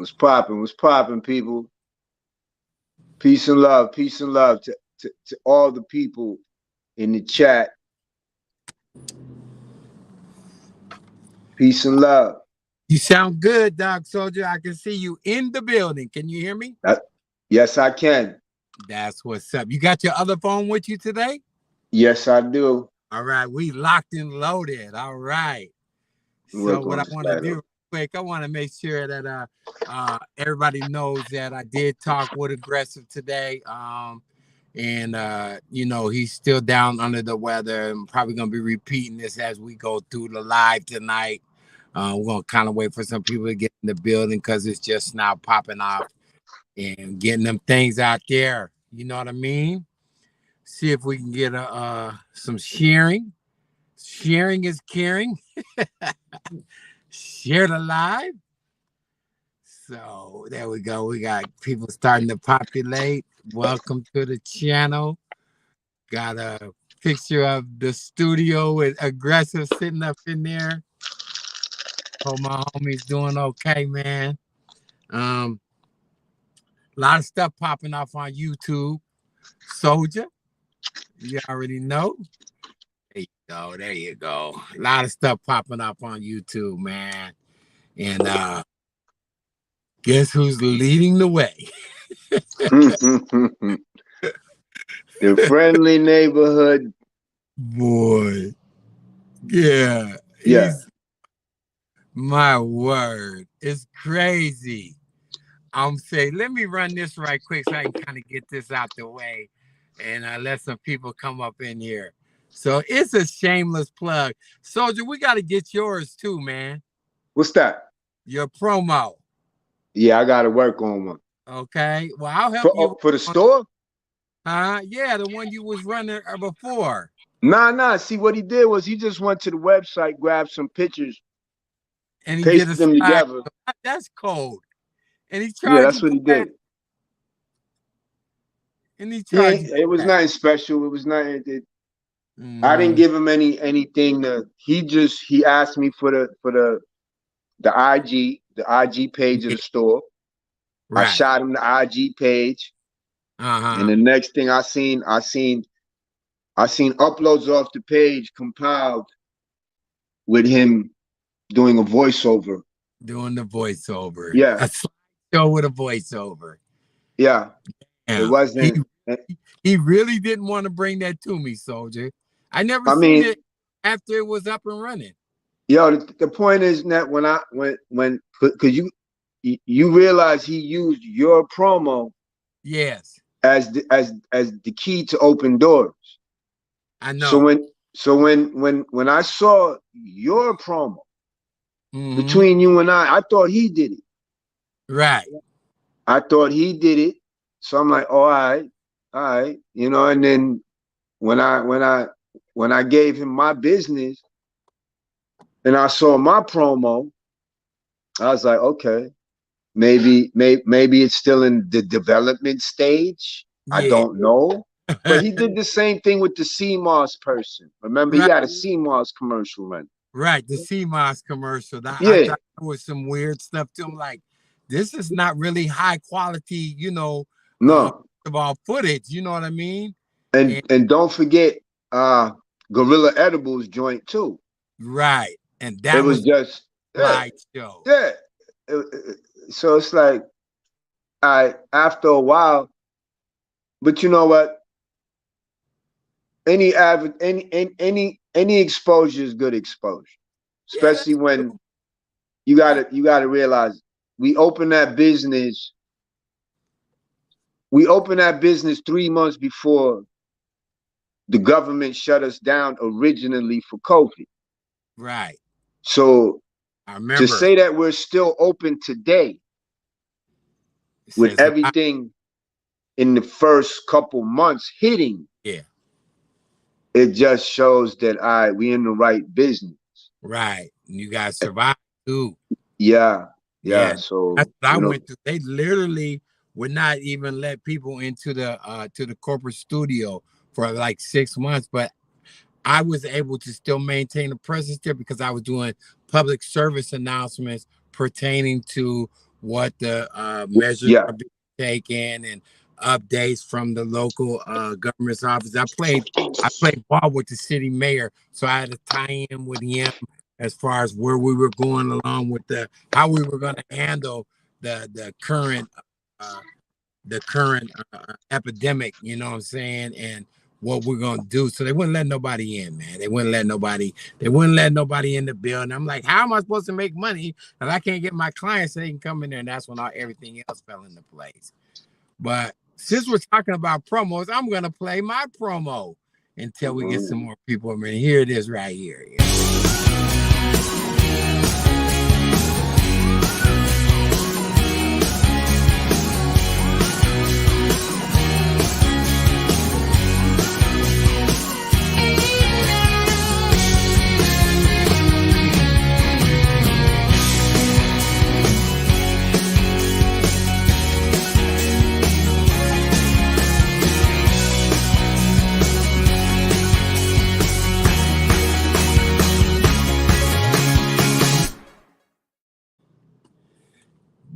What's popping, people? Peace and love to all the people in the chat. Peace and love. You sound good, Dog Soldier. I can see you in the building. Can you hear me? Yes, I can. That's what's up. You got your other phone with you today? Yes, I do. All right, we locked and loaded. All right. So Work what on I this want to do title. real quick, I want to make sure that everybody knows that I did talk with Aggressive today. And he's still down under the weather. I'm probably gonna be repeating this as we go through the live tonight. We're gonna kind of wait for some people to get in the building because it's just now popping off and getting them things out there. You know what I mean? See if we can get some sharing. Sharing is caring. Share the live. So there we go. We got people starting to populate. Welcome to the channel. Got a picture of the studio with Aggressive sitting up in there. Hope my homie's doing okay, man. A lot of stuff popping off on YouTube. Soldier, you already know. There you go. There you go. A lot of stuff popping up on YouTube, man. And guess who's leading the way? The friendly neighborhood boy. Yeah. Yeah. My word. It's crazy. I'm saying, let me run this right quick so I can kind of get this out the way and let some people come up in here. So it's a shameless plug. Soldier, we got to get yours too, man. What's that? Your promo. Yeah, I got to work on one. Okay. Well, I'll help you. For the store? Yeah, the one you was running before. Nah. See, what he did was he just went to the website, grabbed some pictures, and he pasted them together. That's cold. And he charged. Yeah, that's what he did. And he charged. Yeah, it was nothing special. It was nothing. I didn't give him anything. He asked me for the IG page of the store. Right. I shot him the IG page. And the next thing I seen uploads off the page compiled with him doing a voiceover. Doing the voiceover. Yeah. A slideshow with a voiceover. Yeah. It wasn't. He really didn't want to bring that to me, Soldier. I seen it after it was up and running. Yo, the point is that because you realize he used your promo. Yes. As the key to open doors. I know. So when I saw your promo between you and I thought he did it. Right. I thought he did it. So I'm like, all right, and then when I gave him my business and I saw my promo, I was like, okay, maybe it's still in the development stage. Yeah. I don't know. But he did the same thing with the CMOS person. Remember, he had a CMOS commercial run. Right, the CMOS commercial. I thought there was some weird stuff to him. Like, this is not really high quality, no, about footage. You know what I mean? And don't forget, Gorilla Edibles joint too. Right, and that was just slideshow. Yeah. So it's like, after a while, but you know what? Any exposure is good exposure, especially when you gotta realize we opened that business 3 months before the government shut us down originally for COVID. Right. So I remember. To say that we're still open today with everything in the first couple months hitting. Yeah. It just shows that we in the right business. Right. You guys survived too. Yeah. So that's what I went through. They literally would not even let people into the corporate studio for like 6 months, but I was able to still maintain a presence there because I was doing public service announcements pertaining to what the measures Yeah. are being taken and updates from the local government's office. I played ball with the city mayor, so I had to tie in with him as far as where we were going along with the how we were going to handle the current uh, epidemic, you know what I'm saying, and what we're gonna do. So they wouldn't let nobody in, man. They wouldn't let nobody in the building. I'm like, how am I supposed to make money if I can't get my clients so they can come in there? And that's when everything else fell into place. But since we're talking about promos, I'm gonna play my promo until we get some more people. I mean, here it is right here.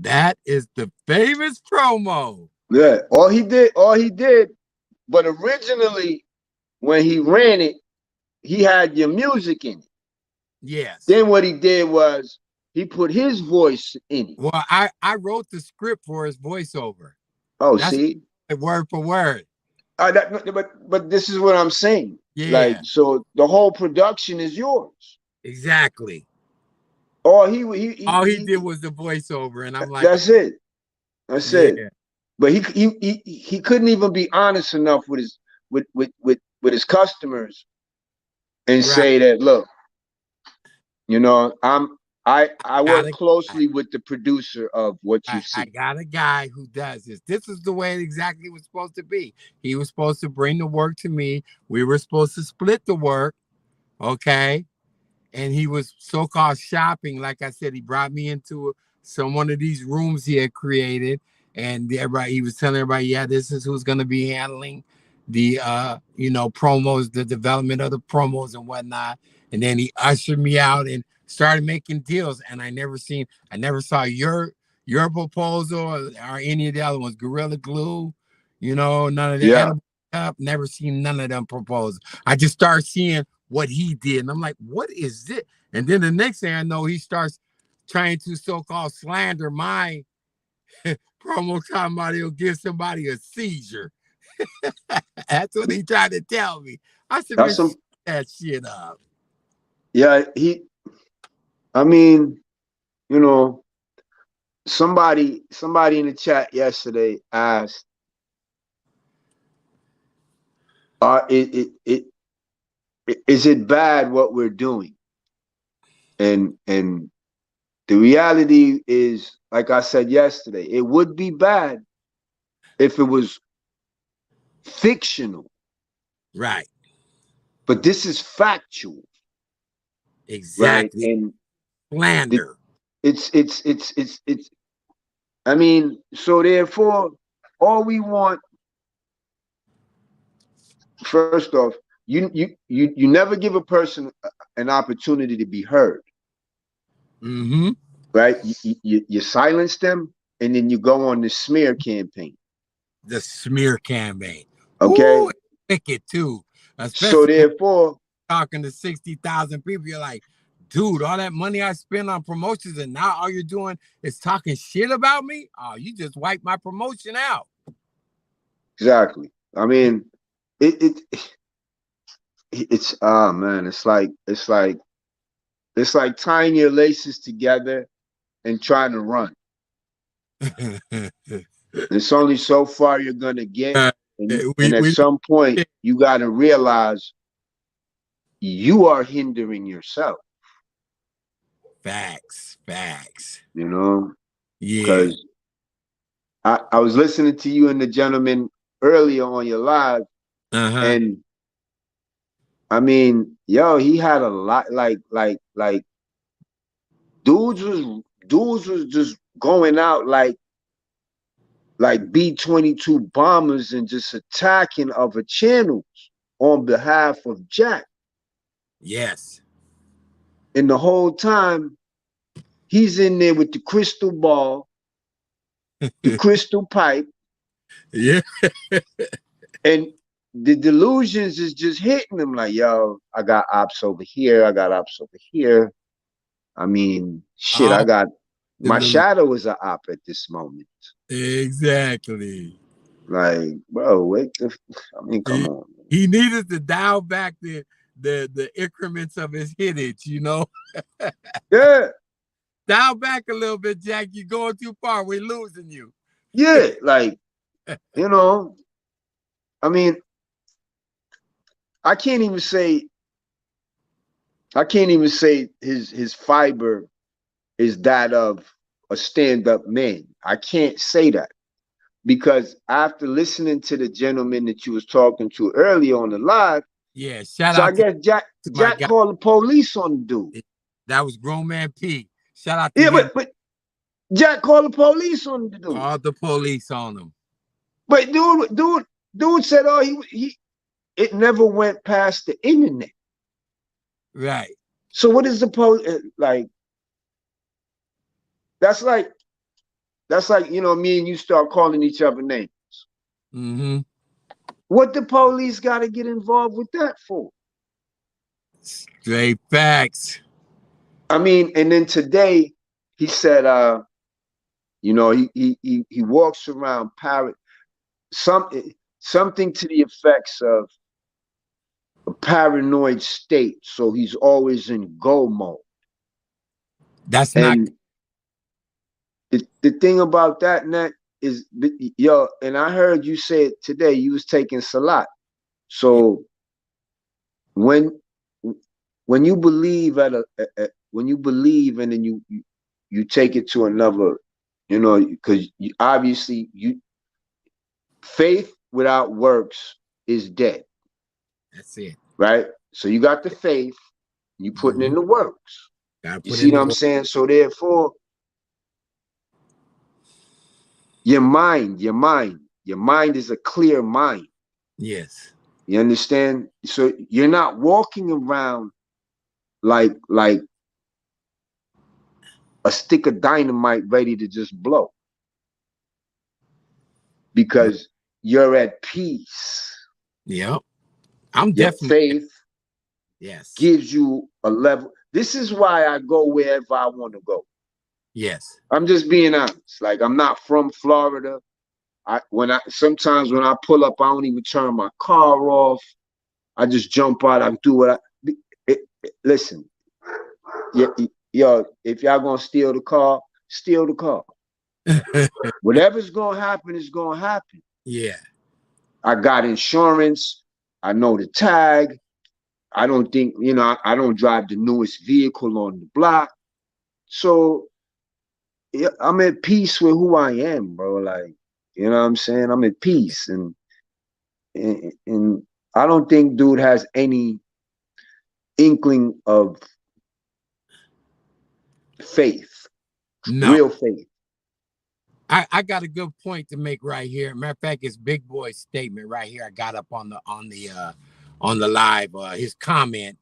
That is the famous promo. Yeah. All he did. But originally, when he ran it, he had your music in it. Yes. Then what he did was he put his voice in it. Well, I wrote the script for his voiceover. Oh, That's see, word for word. But this is what I'm saying. Yeah. Like, so the whole production is yours. Exactly. All he did was the voiceover, and I'm like, that's it. That's it. But he couldn't even be honest enough with his customers and say that, look, you know, I work closely with the producer of what you see. I got a guy who does this. This is the way it exactly was supposed to be. He was supposed to bring the work to me. We were supposed to split the work. Okay. And he was so-called shopping. Like I said, he brought me into one of these rooms he had created. And he was telling everybody, yeah, this is who's going to be handling the, promos, the development of the promos and whatnot. And then he ushered me out and started making deals. And I never saw your proposal or any of the other ones. Gorilla Glue, none of the edible stuff. Never seen none of them proposals. I just started seeing what he did. And I'm like, what is it? And then the next thing I know, he starts trying to so-called slander my promo talking about he'll give somebody a seizure. That's what he tried to tell me. I said, man, shut that shit up. Yeah, I mean, somebody in the chat yesterday asked, is it bad what we're doing? And the reality is, like I said yesterday, it would be bad if it was fictional. Right. But this is factual. Exactly. Right? And slander. It's I mean, so therefore, all we want, first off, you never give a person an opportunity to be heard. Mm-hmm. Right? You silence them, and then you go on the smear campaign. The smear campaign. Okay. Ooh, wicked too. Especially so therefore, talking to 60,000 people, you're like, dude, all that money I spent on promotions, and now all you're doing is talking shit about me. Oh, you just wiped my promotion out. Exactly. I mean, it's man, it's like tying your laces together and trying to run. It's only so far you're gonna get, and at some point you got to realize you are hindering yourself. Facts. Yeah. Because I was listening to you and the gentleman earlier on your live, and I mean, yo, he had a lot, like dudes was just going out like B-22 bombers and just attacking other channels on behalf of Jack. Yes. And the whole time he's in there with the crystal ball, the crystal pipe, Yeah. and the delusions is just hitting them like, yo, I got ops over here, I got ops over here. I mean, shit, I All got the my little shadow is a op at this moment. exactly. Like, bro, I mean, come He on. he needed to dial back the increments of his hittage, you know. Yeah, Dial back a little bit, Jack. You're going too far. We're losing you. yeah, like, you know, I mean, I can't even say I can't even say his fiber is that of a stand-up man. I can't say that because after listening to the gentleman that you was talking to earlier on the live, Yeah, shout so I out guess to my Jack guy. called the police on the dude. That was grown man P. Shout out to Yeah, him. but Jack called the police on the dude. Called the police on him. But dude said, oh, he it never went past the internet. Right. So what is the police like? That's like you know, me and you start calling each other names. Mm-hmm. What the police got to get involved with that for? Straight facts. I mean, and then today he said, you know, he walks around something to the effects of a paranoid state, so he's always in go mode. That's not And the thing about that, Nat, is yo, and I heard you say it today. You was taking salat. yeah, So when when you believe when you believe and then you take it to another, you know, because obviously you faith without works is dead, that's it. right? So you got the faith, you putting in Mm-hmm. the works. Gotta You put see in what the I'm work. saying? So therefore, your mind is a clear mind. Yes. You understand? So you're not walking around like a stick of dynamite ready to just blow because you're at peace. Yep. I'm Your definitely faith yes. gives you a level. This is why I go wherever I want to go. Yes. I'm just being honest. Like I'm not from Florida. I sometimes when I pull up, I don't even turn my car off. I just jump out. I do what listen, yo, if y'all gonna steal the car, steal the car. Whatever's gonna happen is gonna happen. Yeah. I got insurance. I know the tag. I don't think, you know, I don't drive the newest vehicle on the block. So yeah, I'm at peace with who I am, bro. Like, you know what I'm saying? I'm at peace. And I don't think dude has any inkling of faith, No. real faith. I got a good point to make right here. Matter of fact, it's Big Boy's statement right here. I got up on the live his comment.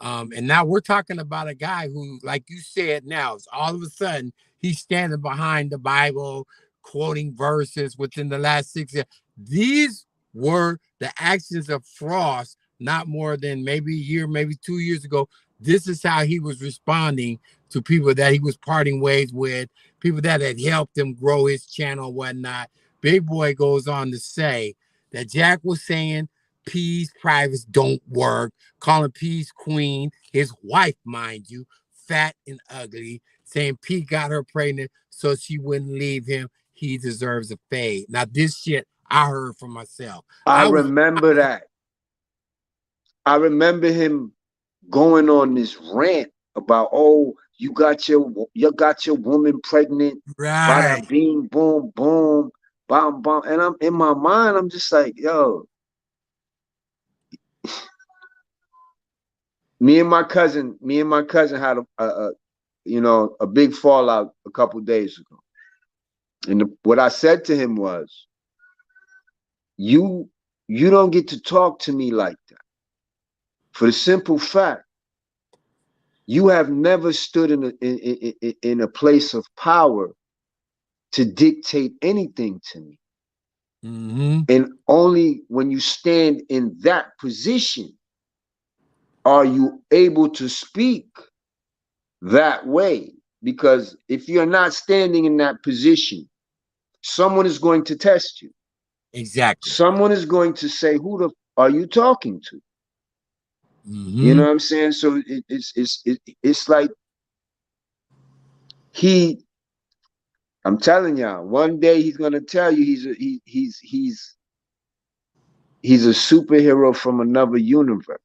And now we're talking about a guy who, like you said, now it's all of a sudden he's standing behind the Bible, quoting verses within the last 6 years. These were the actions of Frost, not more than maybe a year, maybe 2 years ago. This is how he was responding to people that he was parting ways with, people that had helped him grow his channel and whatnot. Big Boy goes on to say that Jack was saying P's privates don't work, calling P's queen, his wife, mind you, fat and ugly, saying P got her pregnant so she wouldn't leave him. He deserves a fade. Now, this shit I heard for myself. I I was remember that. I remember him going on this rant about, oh, you got your woman pregnant, bada right. bing boom boom, bam bam, and I'm in my mind, I'm just like, yo, me and my cousin had a you know, a big fallout a couple days ago, and what I said to him was, you you don't get to talk to me like that for the simple fact you have never stood in a place of power to dictate anything to me. Mm-hmm. And only when you stand in that position are you able to speak that way. Because if you're not standing in that position, someone is going to test you. Exactly. Someone is going to say, "Who the are you talking to?" You Mm-hmm. know what I'm saying? So it's like he. I'm telling y'all, one day he's gonna tell you he's a superhero from another universe.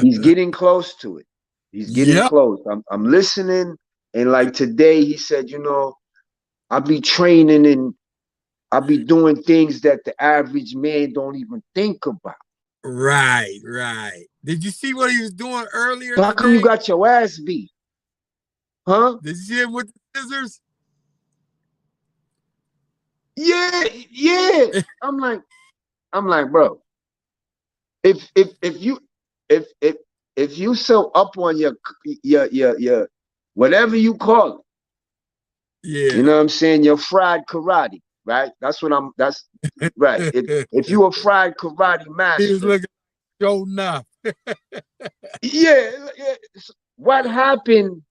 He's getting close to it. He's getting Yep. close. I'm listening, and like today he said, you know, I'll be training and I'll be doing things that the average man don't even think about. Right, right. Did you see what he was doing earlier So how come you today? got your ass beat? Huh? Did you see him with the scissors? Yeah, yeah. I'm like, bro, if you if if you so up on your whatever you call it, you Yeah. know what I'm saying? Your fried karate, right? That's right. If you a fried karate He was master, looking show enough. yeah, yeah. What happened?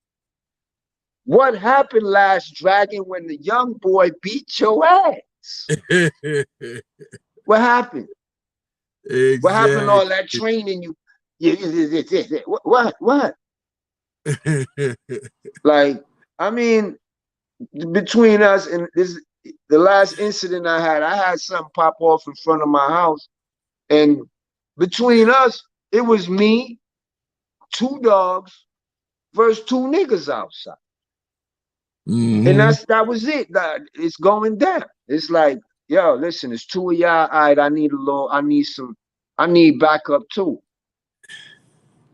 What happened last Dragon when the young boy beat your ass? What happened? What happened? Exactly. All that training you, what? Like, I mean, between us and this, the last incident I had something pop off in front of my house, and between us, it was me, two dogs versus two niggas outside, and Mm-hmm. that was it. It's going down. It's like, yo, listen, it's two of y'all. All right, I need backup too.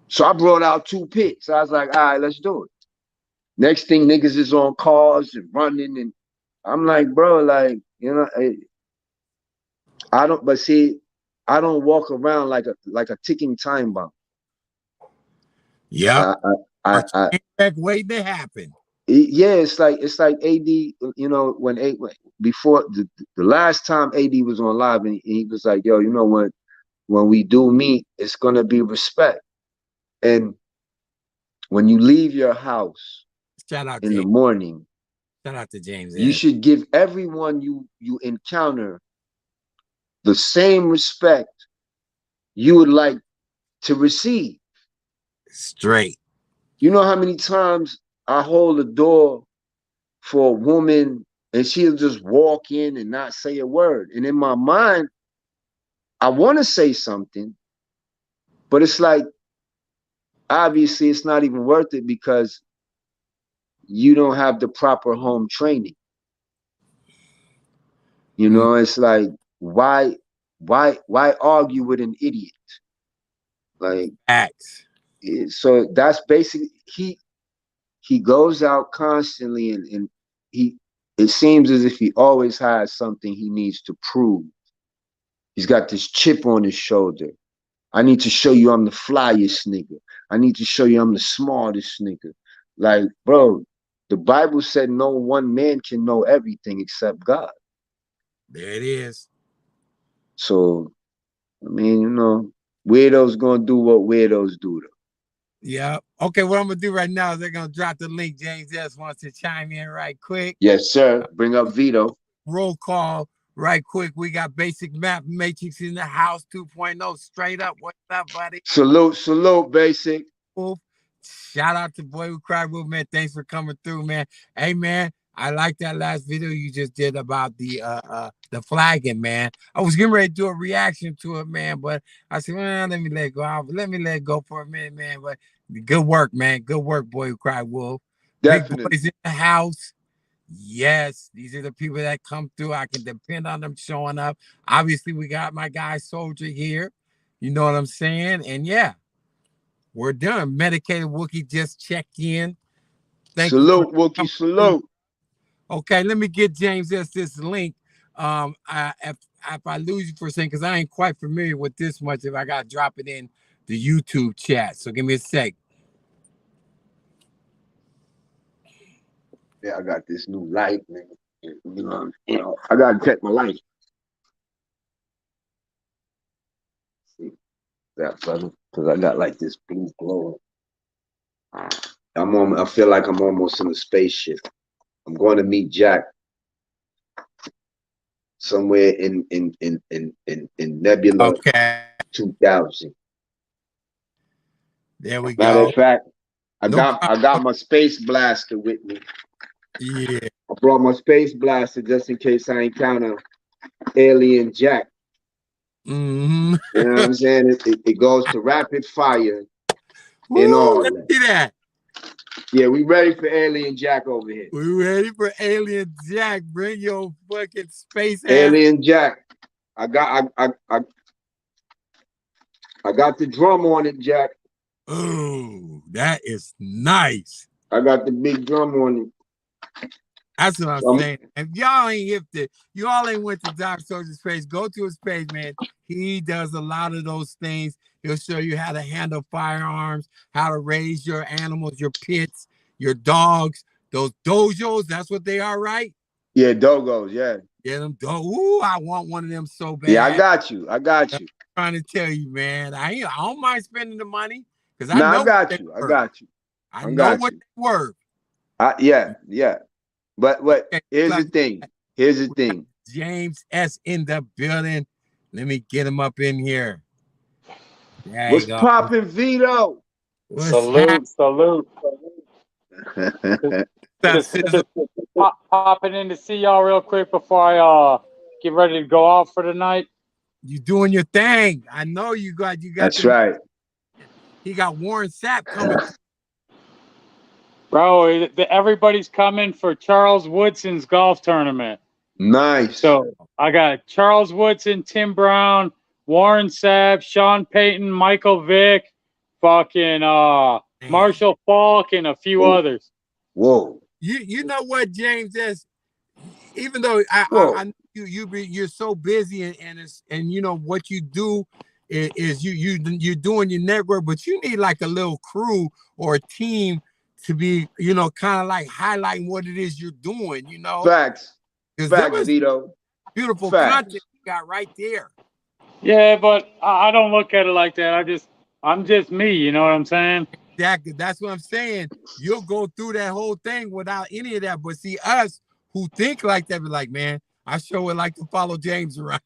So I brought out two pits. I was like, all right, let's do it. Next thing, niggas is on cars and running, and I'm like, bro, like, you know, I don't. But see, I don't walk around like a ticking time bomb. Yep. I, I, Our I, train wreck waiting to happen. yeah, it's like AD. You know, before the last time AD was on live, and he was like, yo, you know what? When we do meet, it's gonna be respect. And when you leave your house Shout out in the James. morning, Shout out to James you S. should give everyone you encounter the same respect you would like to receive. Straight. You know how many times I hold the door for a woman and she'll just walk in and not say a word. And in my mind, I want to say something, but it's like, obviously, it's not even worth it because you don't have the proper home training. You Mm. know, it's like, why argue with an idiot? Like, Acts. so that's basically he goes out constantly and he it seems as if he always has something he needs to prove. He's got this chip on his shoulder. I need to show you I'm the flyest nigga. I need to show you I'm the smartest nigga. Like, bro, the Bible said no one man can know everything except God. There it is. So, I mean, you know, weirdos gonna do what weirdos do though. Yep. Okay, what I'm gonna do right now is they're gonna drop the link. James S wants to chime in right quick. Yes, sir. Bring up Vito. Roll call right quick. We got basic map matrix in the house 2.0 straight up. What's up, buddy? Salute, salute, basic. Wolf. Shout out to Boy Who Cried Wolf, man. Thanks for coming through, man. Hey, man, I like that last video you just did about the flagging, man. I was getting ready to do a reaction to it, man, but I said, well, let me let it go. Let me let it go for a minute, man. But good work, man. Good work, Boy Who Cried Wolf. Big Definitely. boys in the house. Yes, these are the people that come through. I can depend on them showing up. Obviously, we got my guy Soldier here. You know what I'm saying? And yeah, we're done. Medicated Wookie just checked in. Thank you for Salute, Wookie, coming through. salute. Okay, let me get James S this link. If I lose you for a second, because I ain't quite familiar with this much, if I got to drop it in the YouTube chat. So give me a sec. Yeah, I got this new light, nigga. I gotta check my life. See that, brother, because I got like this blue glow. I feel like I'm almost in a spaceship. I'm going to meet Jack somewhere in Nebula Okay. 2000. There we Matter go. of fact, I No got my space blaster with me. Yeah. I brought my space blaster just in case I encounter Alien Jack. Mm-hmm. You know what I'm saying? It goes to rapid fire and Woo, all let's that. see that. Yeah, we ready for Alien Jack over here. We ready for Alien Jack. Bring your fucking space ass. Alien Jack. I got the drum on it, Jack. Oh, that is nice. I got the big drum on it. That's what I'm saying. If y'all ain't you all ain't went to Doc Soldier's page, go to his page, man. He does a lot of those things. He'll show you how to handle firearms, how to raise your animals, your pets, your dogs, those dojos. That's what they are, right? Yeah, dogos, yeah. Yeah, them Ooh, I want one of them so bad. Yeah, I got you. I'm trying to tell you, man. I don't mind spending the money because I know I got you. I got you. I know what they were. Yeah. But here's the thing. Here's the thing. James S in the building. Let me get him up in here. What's poppin', Vito? Salute. Just popping in to see y'all real quick before I get ready to go out for the night. You doing your thing. I know you got That's right. He got Warren Sapp coming. Bro, everybody's coming for Charles Woodson's golf tournament. Nice. So I got Charles Woodson, Tim Brown, Warren Sapp, Sean Payton, Michael Vick, fucking Marshall Falk, and a few others. Whoa. You know what, James is? Even though I know you're so busy and you know what you do is you're doing your network, but you need like a little crew or a team to be, kind of like highlighting what it is you're doing, Facts, Vito. Beautiful content you got right there. Yeah, but I don't look at it like that. I'm just me, you know what I'm saying? Exactly. That's what I'm saying. You'll go through that whole thing without any of that. But see, us who think like that, be like, man, I sure would like to follow James around.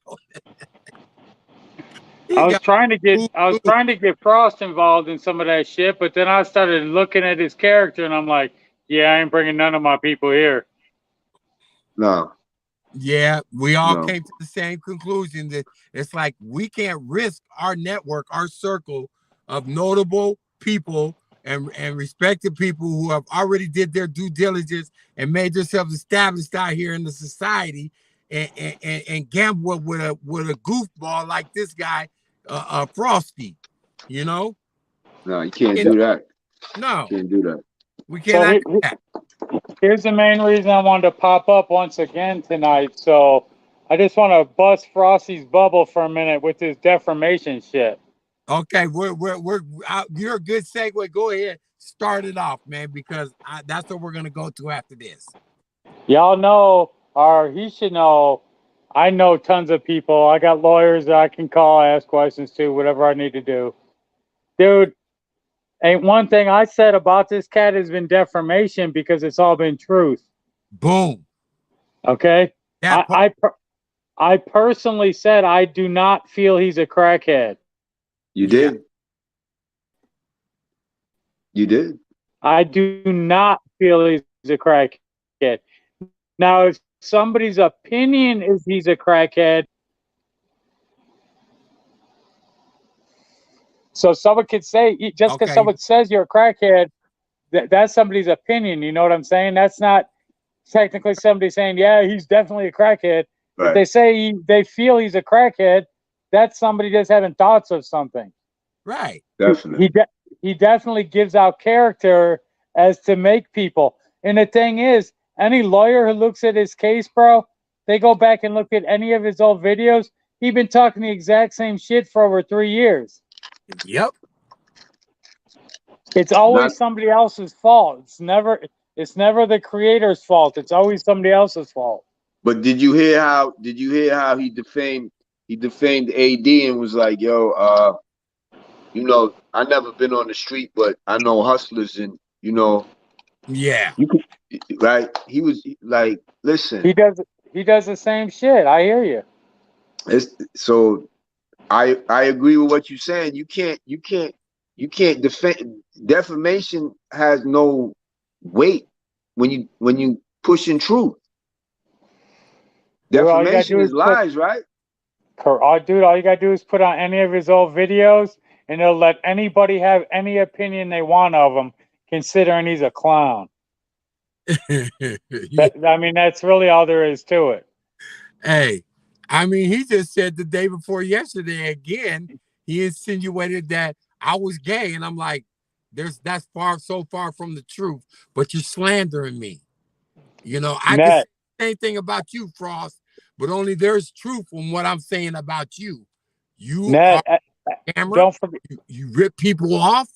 I was trying to get Frost involved in some of that shit, but then I started looking at his character, and I'm like, yeah, I ain't bringing none of my people here. No. Yeah, we all came to the same conclusion that it's like we can't risk our network, our circle of notable people and respected people who have already did their due diligence and made themselves established out here in the society and gamble with a goofball like this guy, Frosty. No, you can't do that. No, you can't do that. We cannot do that. Here's the main reason I wanted to pop up once again tonight. So I just want to bust Frosty's bubble for a minute with this defamation shit. Okay, you're a good segue. Go ahead, start it off, man, because that's what we're gonna go to after this. Y'all know, or he should know. I know tons of people. I got lawyers that I can call, ask questions to, whatever I need to do. Dude, ain't one thing I said about this cat has been defamation because it's all been truth. Boom. Okay. I personally said I do not feel he's a crackhead. You did. You did. I do not feel he's a crackhead. Now, if somebody's opinion is he's a crackhead, so someone could say, just because someone says you're a crackhead, that's somebody's opinion. You know what I'm saying? That's not technically somebody saying, yeah, he's definitely a crackhead. Right. If they say they feel he's a crackhead, that's somebody just having thoughts of something. Right. Definitely. He definitely gives out character as to make people. And the thing is, any lawyer who looks at his case, bro, they go back and look at any of his old videos. He's been talking the exact same shit for over 3 years. Yep. It's always somebody else's fault. It's never It's never the creator's fault. It's always somebody else's fault. But did you hear how he defamed AD and was like, yo, I never been on the street, but I know hustlers and Yeah. you could, right? He was like, listen. He does the same shit. I hear you. So I agree with what you're saying. You can't defend. Defamation has no weight when you pushing truth. Dude, Defamation is lies, right? Dude, all you gotta do is put on any of his old videos, and it'll let anybody have any opinion they want of him, considering he's a clown. I mean, that's really all there is to it. Hey, I mean, he just said the day before yesterday again, he insinuated that I was gay, and I'm like, that's so far from the truth, but you're slandering me. I can say the same thing about you, Frost, but only there's truth in what I'm saying about you. You are camera. Don't forget, you rip people off.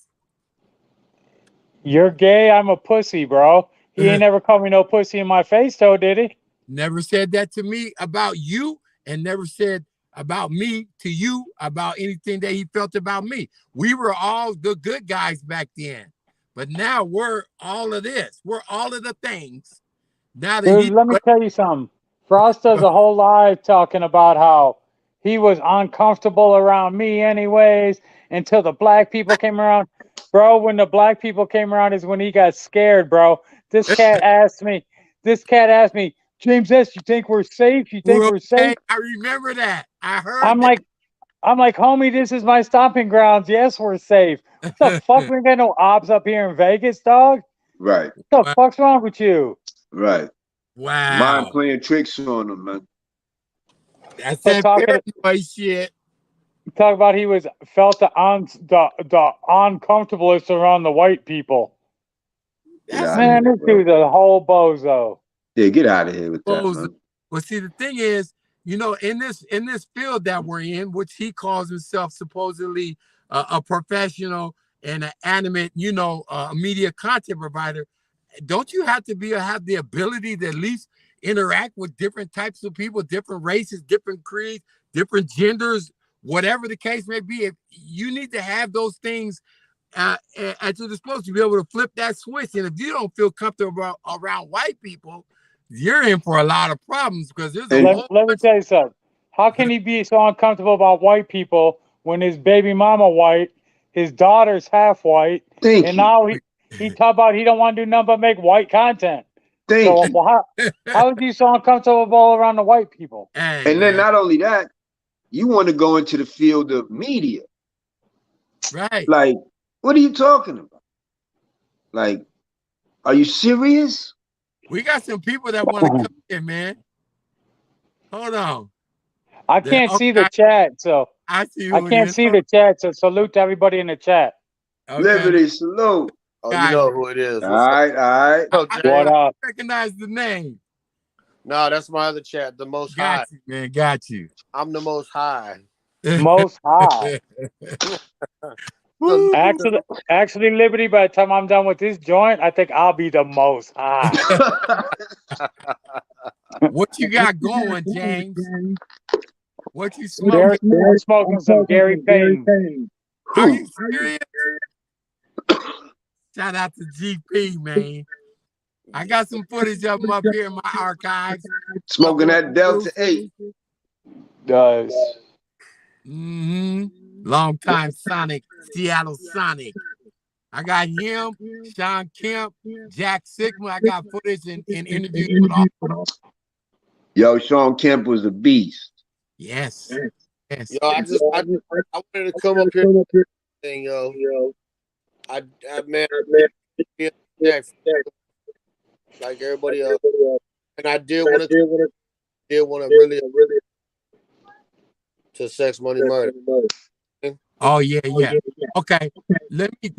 You're gay. I'm a pussy, bro. He ain't never called me no pussy in my face, though, did he? Never said that to me about you, and never said about me to you about anything that he felt about me. We were all the good guys back then, but now we're all of this. We're all of the things. Now that Dude, let me tell you something. Frost does a whole live talking about how he was uncomfortable around me anyways until the black people came around. Bro, when the black people came around is when he got scared, bro. This cat asked me, James S., you think we're safe? You think we're safe? I remember that. I heard I'm like, homie, this is my stomping grounds. Yes, we're safe. What the fuck? We ain't got no ops up here in Vegas, dog. Right. What the fuck's wrong with you? Right. Wow. Mind playing tricks on him, man. That's that paranoid shit. Talk about he felt the uncomfortableness around the white people. Man, this dude's a whole bozo. Yeah, get out of here with that, man. Well, see, the thing is, in this field that we're in, which he calls himself supposedly a professional and an animate, media content provider, don't you have to have the ability to at least interact with different types of people, different races, different creeds, different genders, whatever the case may be? If you need to have those things at your disposal to be able to flip that switch. And if you don't feel comfortable around white people, you're in for a lot of problems, because there's let me tell you something. How can he be so uncomfortable about white people when his baby mama white, his daughter's half white, now he talk about he don't want to do nothing but make white content. How is he so uncomfortable around the white people? And then not only that, you want to go into the field of media. Right. Like, what are you talking about? Like, are you serious? We got some people that want to come in, man. Hold on. I can't see the chat, so I can't see the chat, so salute to everybody in the chat. Okay. Liberty, salute. Oh, you know who it is. All right. What up? Recognize the name. No, that's my other chat, the Most High. Got you, man. Got you. I'm the Most High. Most High. Actually, Liberty, by the time I'm done with this joint, I think I'll be the Most High. What you got going, James? What you smoking? I'm smoking some Gary Payton. Are you serious? Shout out to GP, man. I got some footage of him up here in my archives. Smoking that Delta 8. Does. Long time Sonic, Seattle Sonic. I got him, Sean Kemp, Jack Sigma. I got footage and interviews with all of them. Yo, Sean Kemp was a beast. Yes. Yo, I wanted to come up here thing, yo. I like everybody else, and I did want to really to Sex Money Murder. Oh yeah. Okay, let me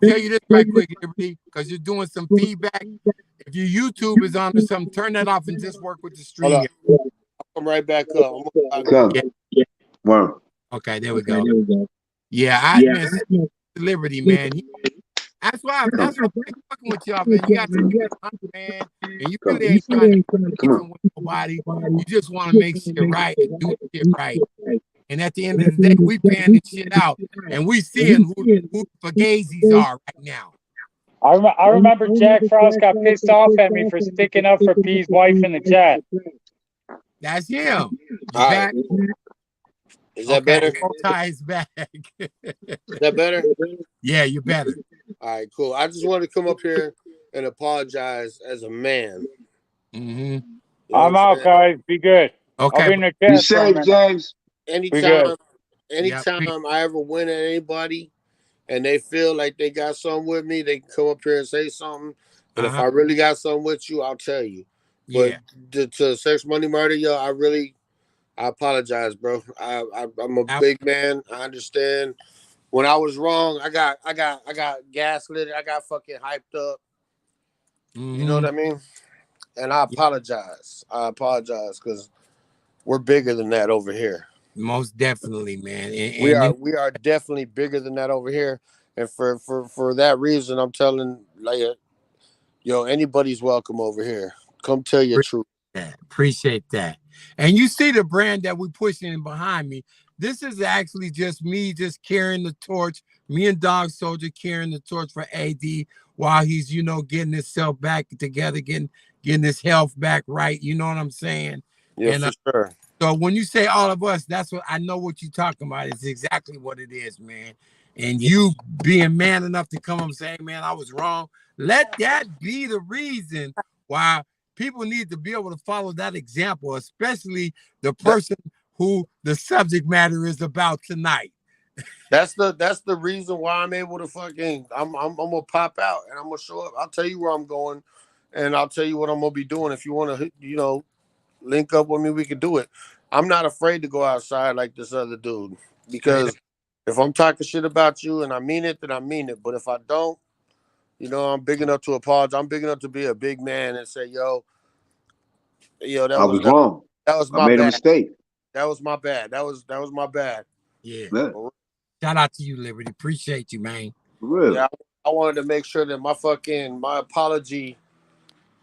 tell you this right quick, Liberty, because you're doing some feedback. If your YouTube is on or something, turn that off and just work with the stream. I'll come right back up. Come. Okay, there we go. Yeah, I Liberty, man. That's why I'm fucking with y'all, man. You got to keep it on, man. And you Come really on. ain't trying to Come beefing on. with nobody. You just want to make shit right and do shit right. And at the end of the day, we paying this shit out, and we seeing who the Fagazis are right now. I remember Jack Frost got pissed off at me for sticking up for P's wife in the chat. That's him. You All right. back? Is that Okay, better? tie his back. Is that better? Yeah, you better. All right, cool. I just wanted to come up here and apologize as a man. Mm-hmm. You know I'm out, guys. Be good. Okay, I'll be in the Be chat for a safe, minute. James. Anytime Yep. I ever win at anybody and they feel like they got something with me, they can come up here and say something. And if I really got something with you, I'll tell you. But to Sex Money Murder, yo, I apologize, bro. I'm a big man. I understand. When I was wrong, I got gaslit. I got fucking hyped up. You know what I mean? And I apologize. I apologize because we're bigger than that over here. Most definitely, man. We are definitely bigger than that over here. And for that reason, I'm telling yo, anybody's welcome over here. Come tell your truth. Appreciate that. And you see the brand that we're pushing behind me. This is actually just me just carrying the torch. Me and Dog Soldier carrying the torch for AD while he's, getting himself back together, getting his health back right. You know what I'm saying? Yeah, and, for sure. So when you say all of us, that's what I know what you're talking about. It's exactly what it is, man. And you being man enough to come up and say, man, I was wrong. Let that be the reason why people need to be able to follow that example, especially the person who the subject matter is about tonight. That's the reason why I'm able to I'm gonna pop out and I'm gonna show up. I'll tell you where I'm going, and I'll tell you what I'm gonna be doing. If you want to, link up with me, we can do it. I'm not afraid to go outside like this other dude because if I'm talking shit about you and I mean it, then I mean it. But if I don't, I'm big enough to apologize. I'm big enough to be a big man and say, yo, that I was wrong. That was my I made bad. a mistake. That was my bad. That was my bad. Yeah. Shout out to you, Liberty. Appreciate you, man. Really? Yeah, I wanted to make sure that my apology.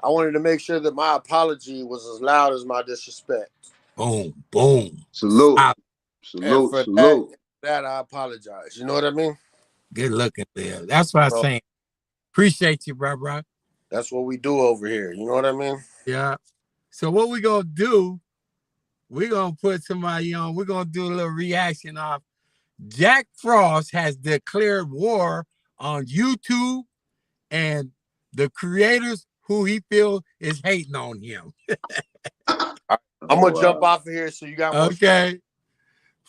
I wanted to make sure that my apology was as loud as my disrespect. Boom, boom. Salute. And for salute. that I apologize. You know what I mean? Good looking, Bill. That's what I'm saying. Appreciate you, bro. That's what we do over here. You know what I mean? Yeah. So what we gonna do? We're gonna put somebody on. We're gonna do a little reaction off. Jack Frost has declared war on YouTube and the creators who he feels is hating on him. I'm gonna jump off of here so you got more. Okay.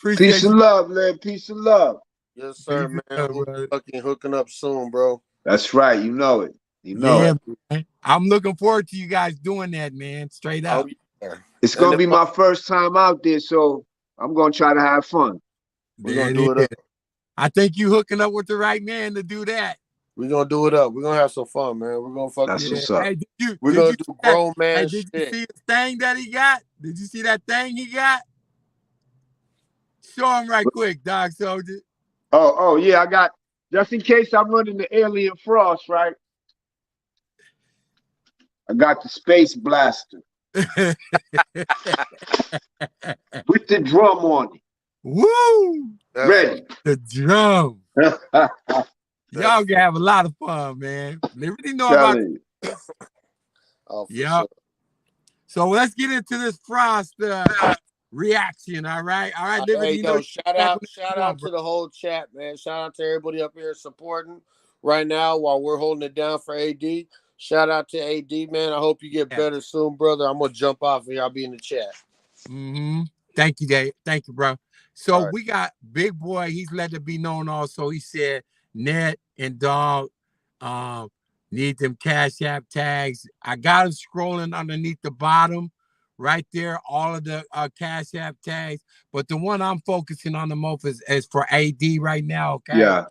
Peace and love, man. Peace and love. Yes, sir, man. We'll be fucking hooking up soon, bro. That's right. You know it. You know it. Man. I'm looking forward to you guys doing that, man. Straight up. It's gonna be my first time out there, so I'm gonna try to have fun. We're gonna do it up. I think you hooking up with the right man to do that. We're gonna do it up. We're gonna have some fun, man. We're gonna fucking That's what's up. Hey, we're gonna do grown man shit. Did you see his thing that he got? Did you see that thing he got? Show him right quick, Dog Soldier. Oh, yeah, I got, just in case I'm running the Alien Frost, right? I got the Space Blaster. With the drum on it. Woo! Ready. The drum. Y'all gonna have a lot of fun, man. They really know about it. Yeah. Sure. So let's get into this Frost reaction. All right. Hey, shout out to the whole chat, man. Shout out to everybody up here supporting right now while we're holding it down for AD. Shout out to AD, man. I hope you get better soon, brother. I'm gonna jump off and y'all be in the chat. Thank you, Dave. Thank you, bro. So we got Big Boy. He's let it be known also. He said Ned and Dog need them Cash App tags. I got them scrolling underneath the bottom right there, all of the Cash App tags. But the one I'm focusing on the most is for AD right now. Okay. Yeah.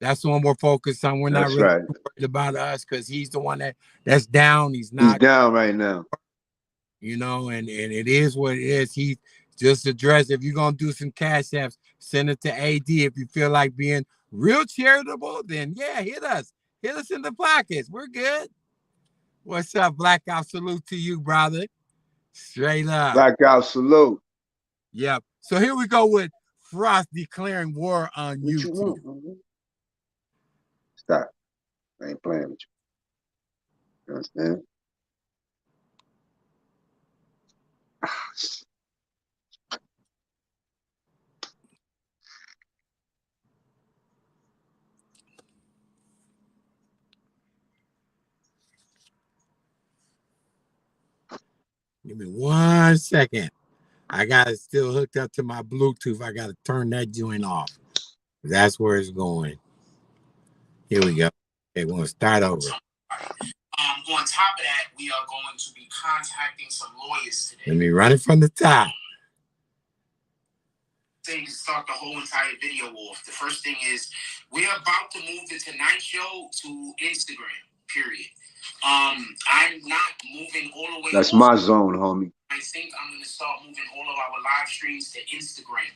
That's the one we're focused on. We're not really worried about us because he's the one that's down. He's down right now. And it is what it is. He just address, if you're gonna do some Cash Apps, send it to AD. If you feel like being real charitable, then yeah, hit us. Hit us in the pockets. We're good. What's up, Blackout? Salute to you, brother. Straight up. Blackout salute. Yep. So here we go with Frost declaring war on What YouTube. you want? Stop. I ain't playing with you. You understand? Give me 1 second. I got it still hooked up to my Bluetooth. I got to turn that joint off. That's where it's going. Here we go. Okay, we're going to start over. On top of that, we are going to be contacting some lawyers today. Let me run it from the top. Thing to start the whole entire video off. The first thing is we're about to move the Tonight Show to Instagram, period. I'm not moving all the way. That's my zone, homie. I think I'm going to start moving all of our live streams to Instagram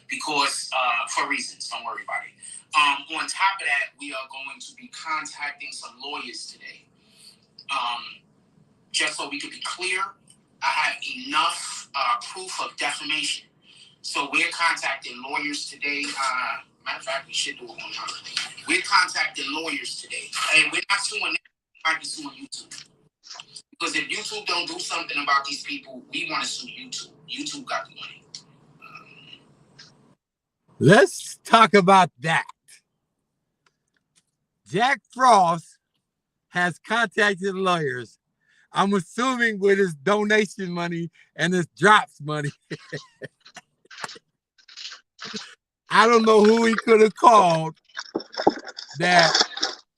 because for reasons, don't worry about it. On top of that, we are going to be contacting some lawyers today. Just so we can be clear, I have enough proof of defamation. So we're contacting lawyers today. Matter of fact, we should do it online. We're contacting lawyers today. And we're not suing them, we're suing YouTube. Because if YouTube don't do something about these people, we want to sue YouTube. YouTube got the money. Let's talk about that. Jack Frost has contacted lawyers. I'm assuming with his donation money and his drops money. I don't know who he could have called that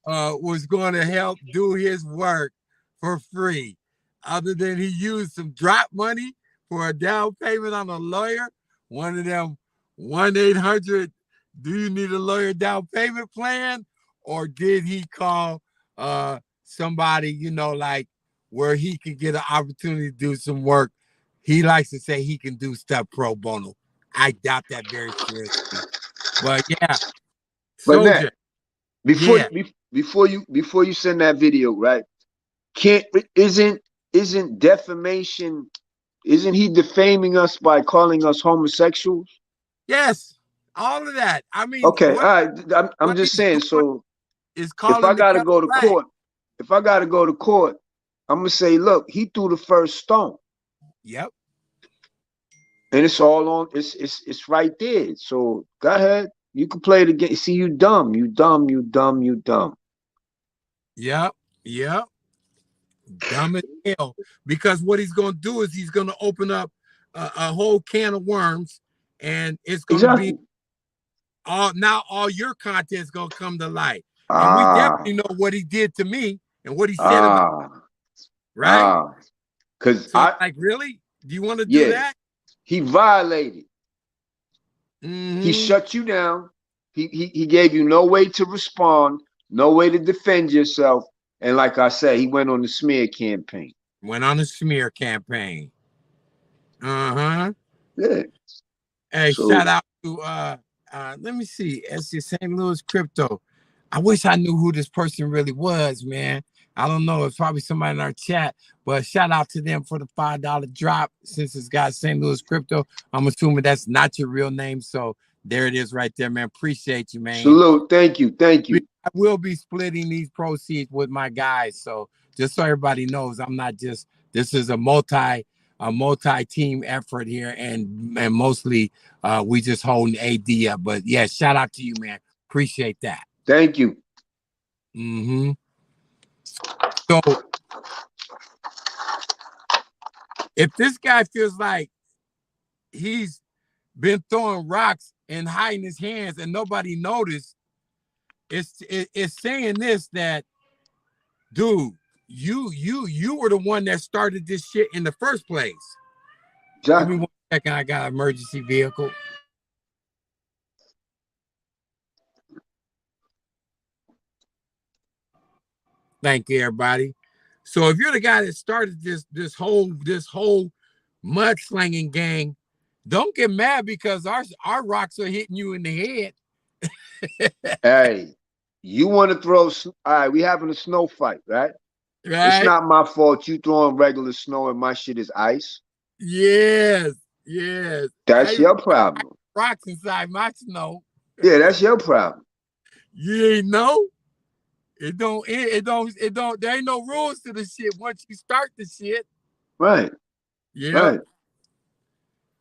was going to help do his work for free, other than he used some drop money for a down payment on a lawyer. One of them 1-800, do you need a lawyer down payment plan? Or did he call somebody, you know, like where he could get an opportunity to do some work? He likes to say he can do stuff pro bono. I doubt that very seriously. But yeah. But Nat, before you send that video, right? Isn't defamation, isn't he defaming us by calling us homosexuals? Yes, all of that. I mean, okay, all right. I'm just saying. So if I gotta go to court, I'm gonna say, look, he threw the first stone. Yep. And it's all on. It's right there. So go ahead. You can play the game. See, you dumb. Yep. Dumb as hell. Because what he's gonna do is he's gonna open up a whole can of worms, and it's gonna be all your content's gonna come to light. And we definitely know what he did to me and what he said about me. Right? Because so like, really? Do you want to do that? He violated. He shut you down. He gave you no way to respond, no way to defend yourself. And like I said, he went on the smear campaign. Yeah. Hey, so, shout out to let me see. SC St. Louis Crypto. I wish I knew who this person really was, man. I don't know. It's probably somebody in our chat, but shout out to them for the $5 drop. Since it's got St. Louis Crypto, I'm assuming that's not your real name. So there it is right there, man. Appreciate you, man. Salute. Thank you. I will be splitting these proceeds with my guys. So just so everybody knows, I'm not just, this is a multi-team effort here, and mostly we just holding AD up. But yeah, shout out to you, man. Appreciate that. Thank you. So if this guy feels like he's been throwing rocks and hiding his hands and nobody noticed, it's saying this, that dude, you were the one that started this shit in the first place. Give me 1 second. I got an emergency vehicle. Thank you, everybody. So if you're the guy that started this whole mudslinging gang, don't get mad because our rocks are hitting you in the head. Hey, You want to throw? All right, we having a snow fight, right? It's Right? not my fault. You throwing regular snow and my shit is ice. Yes, yes. That's your problem. Rocks inside my snow. Yeah, that's your problem. You ain't know. It don't. There ain't no rules to the shit once you start the shit. Right. Yeah. Right.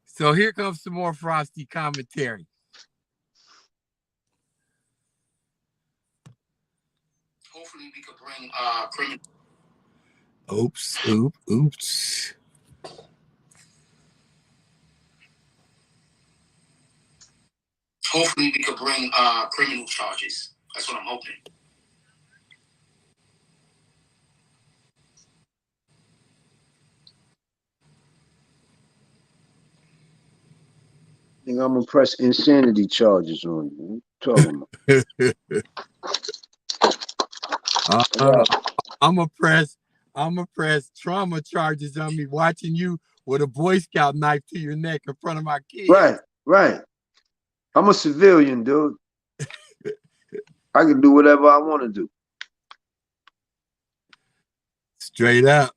So here comes some more Frosty commentary. Hopefully we could bring criminal. Oops. Hopefully we could bring criminal charges. That's what I'm hoping. I think I'm gonna press insanity charges on you. What are you talking about? I'm gonna press trauma charges on me watching you with a Boy Scout knife to your neck in front of my kids. Right. I'm a civilian, dude. I can do whatever I want to do. Straight up.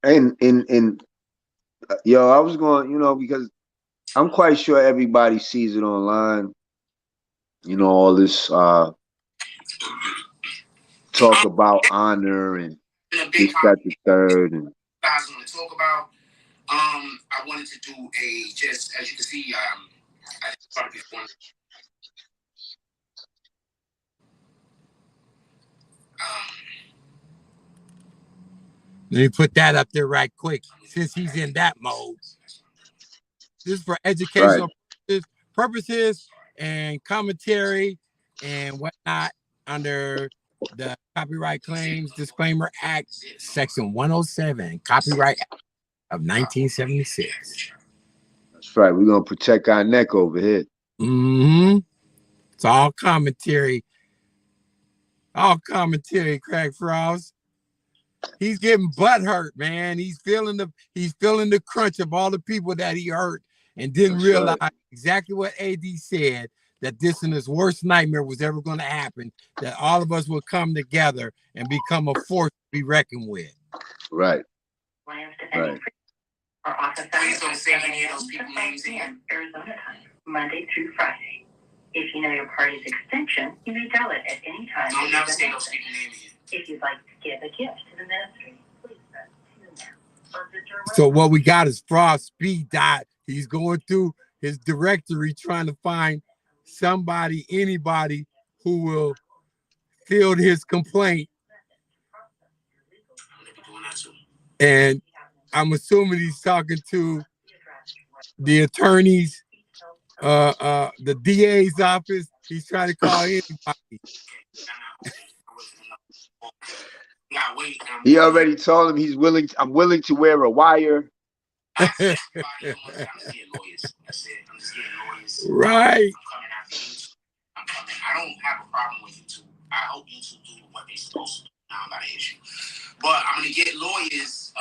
And yo, I was going, because I'm quite sure everybody sees it online. All this talk about honor and this, that, the third, and guys want to talk about. I wanted to do just as you can see, I started before. Let me put that up there right quick, since he's in that mode. This is for educational purposes and commentary and whatnot under the Copyright Claims Disclaimer Act, Section 107, Copyright Act of 1976. That's right. We're gonna protect our neck over here. It's all commentary. Craig Frost. He's getting butt hurt, man. He's feeling the crunch of all the people that he hurt and didn't realize exactly what AD said, that this and his worst nightmare was ever going to happen, that all of us will come together and become a force to be reckoned with. Right. Please don't say any of those people's names again. Arizona time, Monday through Friday. If you know your party's extension, you may dial it at any time. Don't never say those people's names again. If you'd like to give a gift to the ministry, please press 2 now. So what we got is Frost speed dial. He's going through his directory trying to find anybody who will field his complaint. And I'm assuming he's talking to the attorneys, the DA's office. He's trying to call anybody. He already told him I'm willing to wear a wire. I'm just getting lawyers. That's it. I'm just getting lawyers. Right. I'm coming after YouTube. I don't have a problem with YouTube. I hope YouTube do what they're supposed to do. Now I'm not an issue. But I'm gonna get lawyers,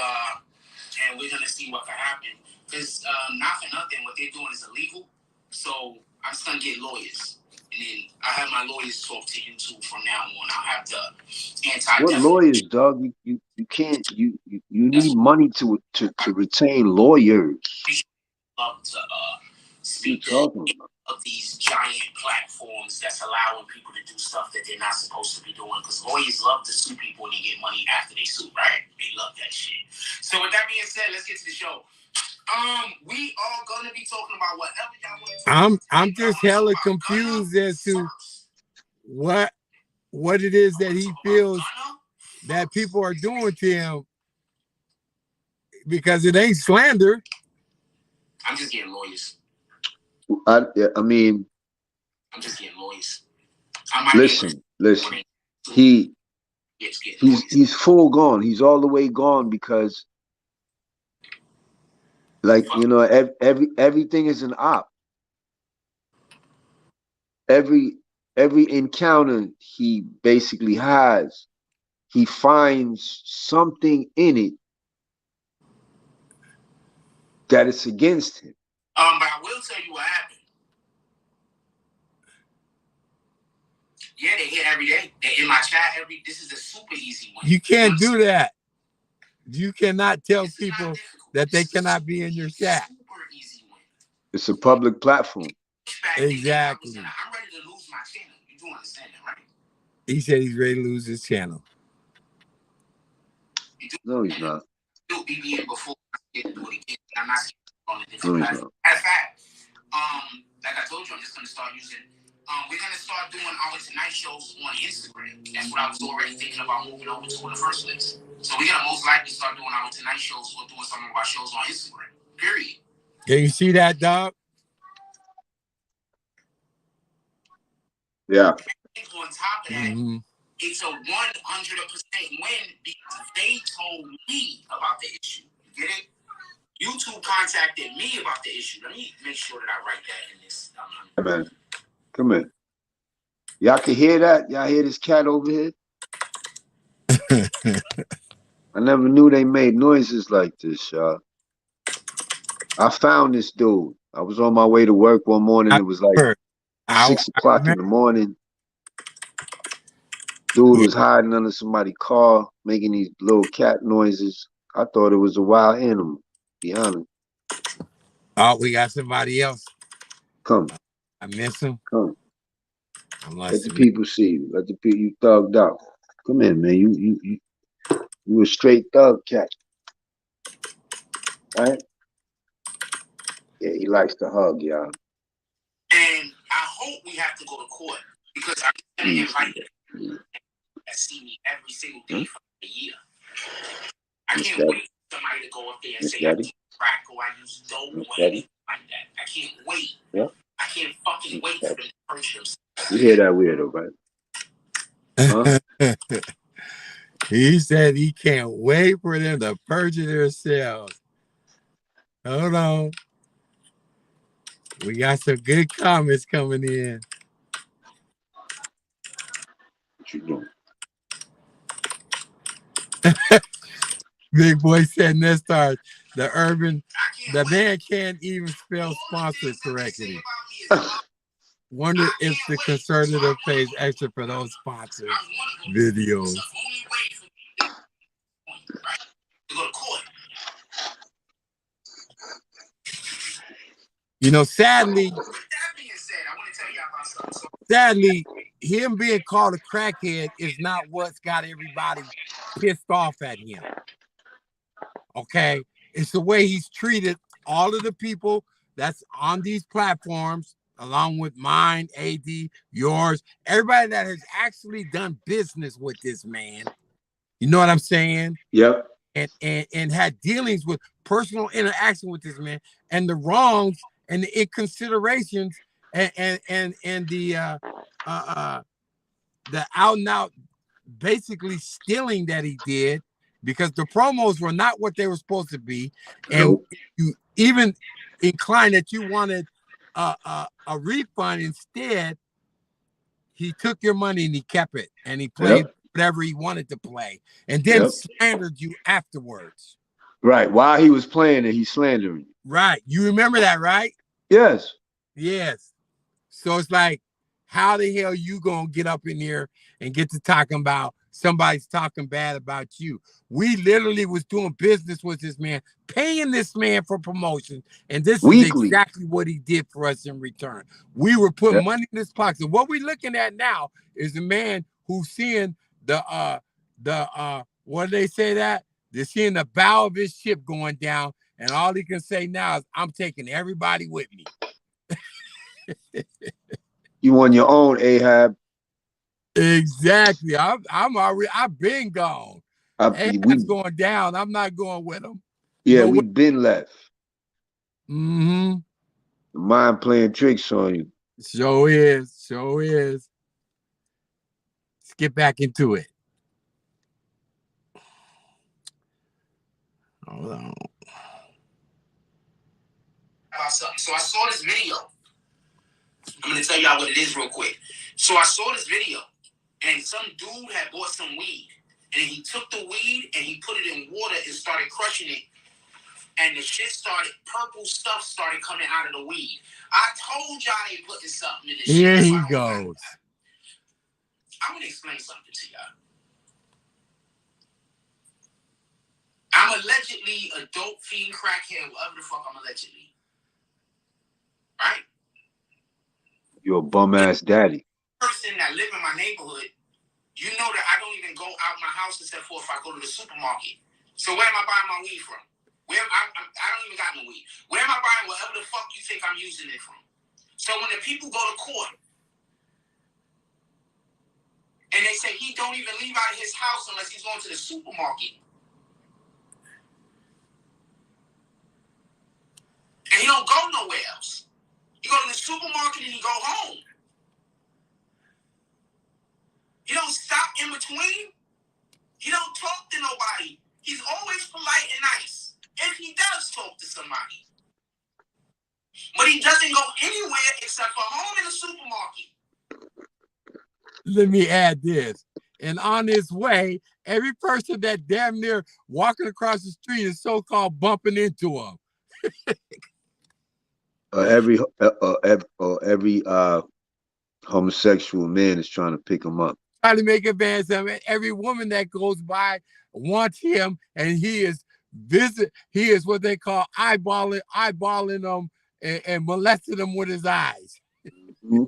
and we're gonna see what can happen. Because not for nothing, what they're doing is illegal. So I'm just gonna get lawyers. And then I have my lawyers talk to YouTube from now on. I'll have the anti. What lawyers, dog? You can't. You need money to retain lawyers. Love to speak of these giant platforms that's allowing people to do stuff that they're not supposed to be doing. Because lawyers love to sue people and they get money after they sue, right? They love that shit. So with that being said, let's get to the show. We are gonna be talking about whatever y'all want to talk about. I'm just hella confused as to what it is that he feels that people are doing to him, because it ain't slander. I'm just getting lawyers. I mean, I'm just getting lawyers. Listen. He's full gone. He's all the way gone because, like, everything is an op. Every encounter he basically has, he finds something in it that is against him. But I will tell you what happened. every day. They're in my chat this is a super easy one. You can't do that. You cannot tell people that they cannot be in your chat. Super easy one. It's a public platform. Exactly. I'm ready to lose my channel. You do understand that, right? He said he's ready to lose his channel. No, he's not. Do BBN before I get to do it again. I'm not on a No, different he's platform. not. Matter of fact, like I told you, I'm just gonna start using. We're gonna start doing our Tonight shows on Instagram. That's what I was already thinking about moving over to in the first place. So we're gonna most likely start doing our Tonight shows or doing some of our shows on Instagram. Period. Can you see that, dog? Yeah. On top of that, it's a 100% win because they told me about the issue. You get it? YouTube contacted me about the issue. Let me make sure that I write that in this. Man, come in. Y'all can hear that? Y'all hear this cat over here? I never knew they made noises like this, y'all. I found this dude. I was on my way to work one morning. It was like 6 o'clock in the morning. Dude was hiding under somebody's car, making these little cat noises. I thought it was a wild animal, to be honest. Oh, we got somebody else. Come. I miss him. Come. Let the people see you. Let the people, you thugged out. Come in, man. You a straight thug cat. Right? Yeah, he likes to hug, y'all. And I hope we have to go to court because I'm going to invite them that see me every single day for a year. I can't wait for somebody to go up there and say I use crack or I use dope or anything like that. I can't wait. Yeah. I can't fucking wait for them to purge themselves. You hear that weirdo, right? Huh? He said he can't wait for them to perjure themselves. Hold on. We got some good comments coming in. What you doing? Big Boy said Nestar, the man can't even spell sponsor correctly. Wonder if the conservative pays extra for those sponsored videos. You know, sadly, him being called a crackhead is not what's got everybody pissed off at him. Okay? It's the way he's treated all of the people that's on these platforms, along with mine, AD, yours, everybody that has actually done business with this man. You know what I'm saying? Yep. And had dealings with personal interaction with this man and the wrongs and the inconsiderations and the out and out basically stealing that he did because the promos were not what they were supposed to be. And you even inclined that you wanted a refund. Instead, he took your money and he kept it and he played whatever he wanted to play and then slandered you afterwards. Right. While he was playing it, he slandered you. Right. You remember that, right? Yes. Yes. So it's like, how the hell you gonna get up in here and get to talking about somebody's talking bad about you? We literally was doing business with this man, paying this man for promotion, and this Weekly. is exactly what he did for us in return. We were putting money in his pocket. So what we're looking at now is the man who's seeing the what do they say that? They're seeing the bow of his ship going down, and all he can say now is, I'm taking everybody with me. You on your own, Ahab. Exactly. I've been gone. Ahab's going down. I'm not going with him. Yeah, we've been left. Mm-hmm. The mind playing tricks on you. Sure is. Sure is. Let's get back into it. Hold on. So I saw this video. I'm going to tell y'all what it is real quick. So I saw this video, and some dude had bought some weed, and he took the weed and he put it in water and started crushing it, and the shit started, purple stuff started coming out of the weed. I told y'all they putting something in this shit. Here he goes. I'm gonna explain something to y'all. I'm allegedly a dope fiend, crackhead, whatever the fuck I'm allegedly. Right? You're a bum ass daddy. Person that live in my neighborhood, you know that I don't even go out my house except for if I go to the supermarket. So where am I buying my weed from? I don't even got no weed. Where am I buying whatever the fuck you think I'm using it from? So when the people go to court and they say he don't even leave out of his house unless he's going to the supermarket. And he don't go nowhere else. He go to the supermarket and he go home. He don't stop in between. He don't talk to nobody. He's always polite and nice. If he does talk to somebody. But he doesn't go anywhere except for home in the supermarket. Let me add this. And on his way, every person that damn near walking across the street is so-called bumping into him. Every homosexual man is trying to pick him up. Trying to make advance of it. Every woman that goes by wants him, and he is what they call eyeballing them and molesting them with his eyes. Mm-hmm.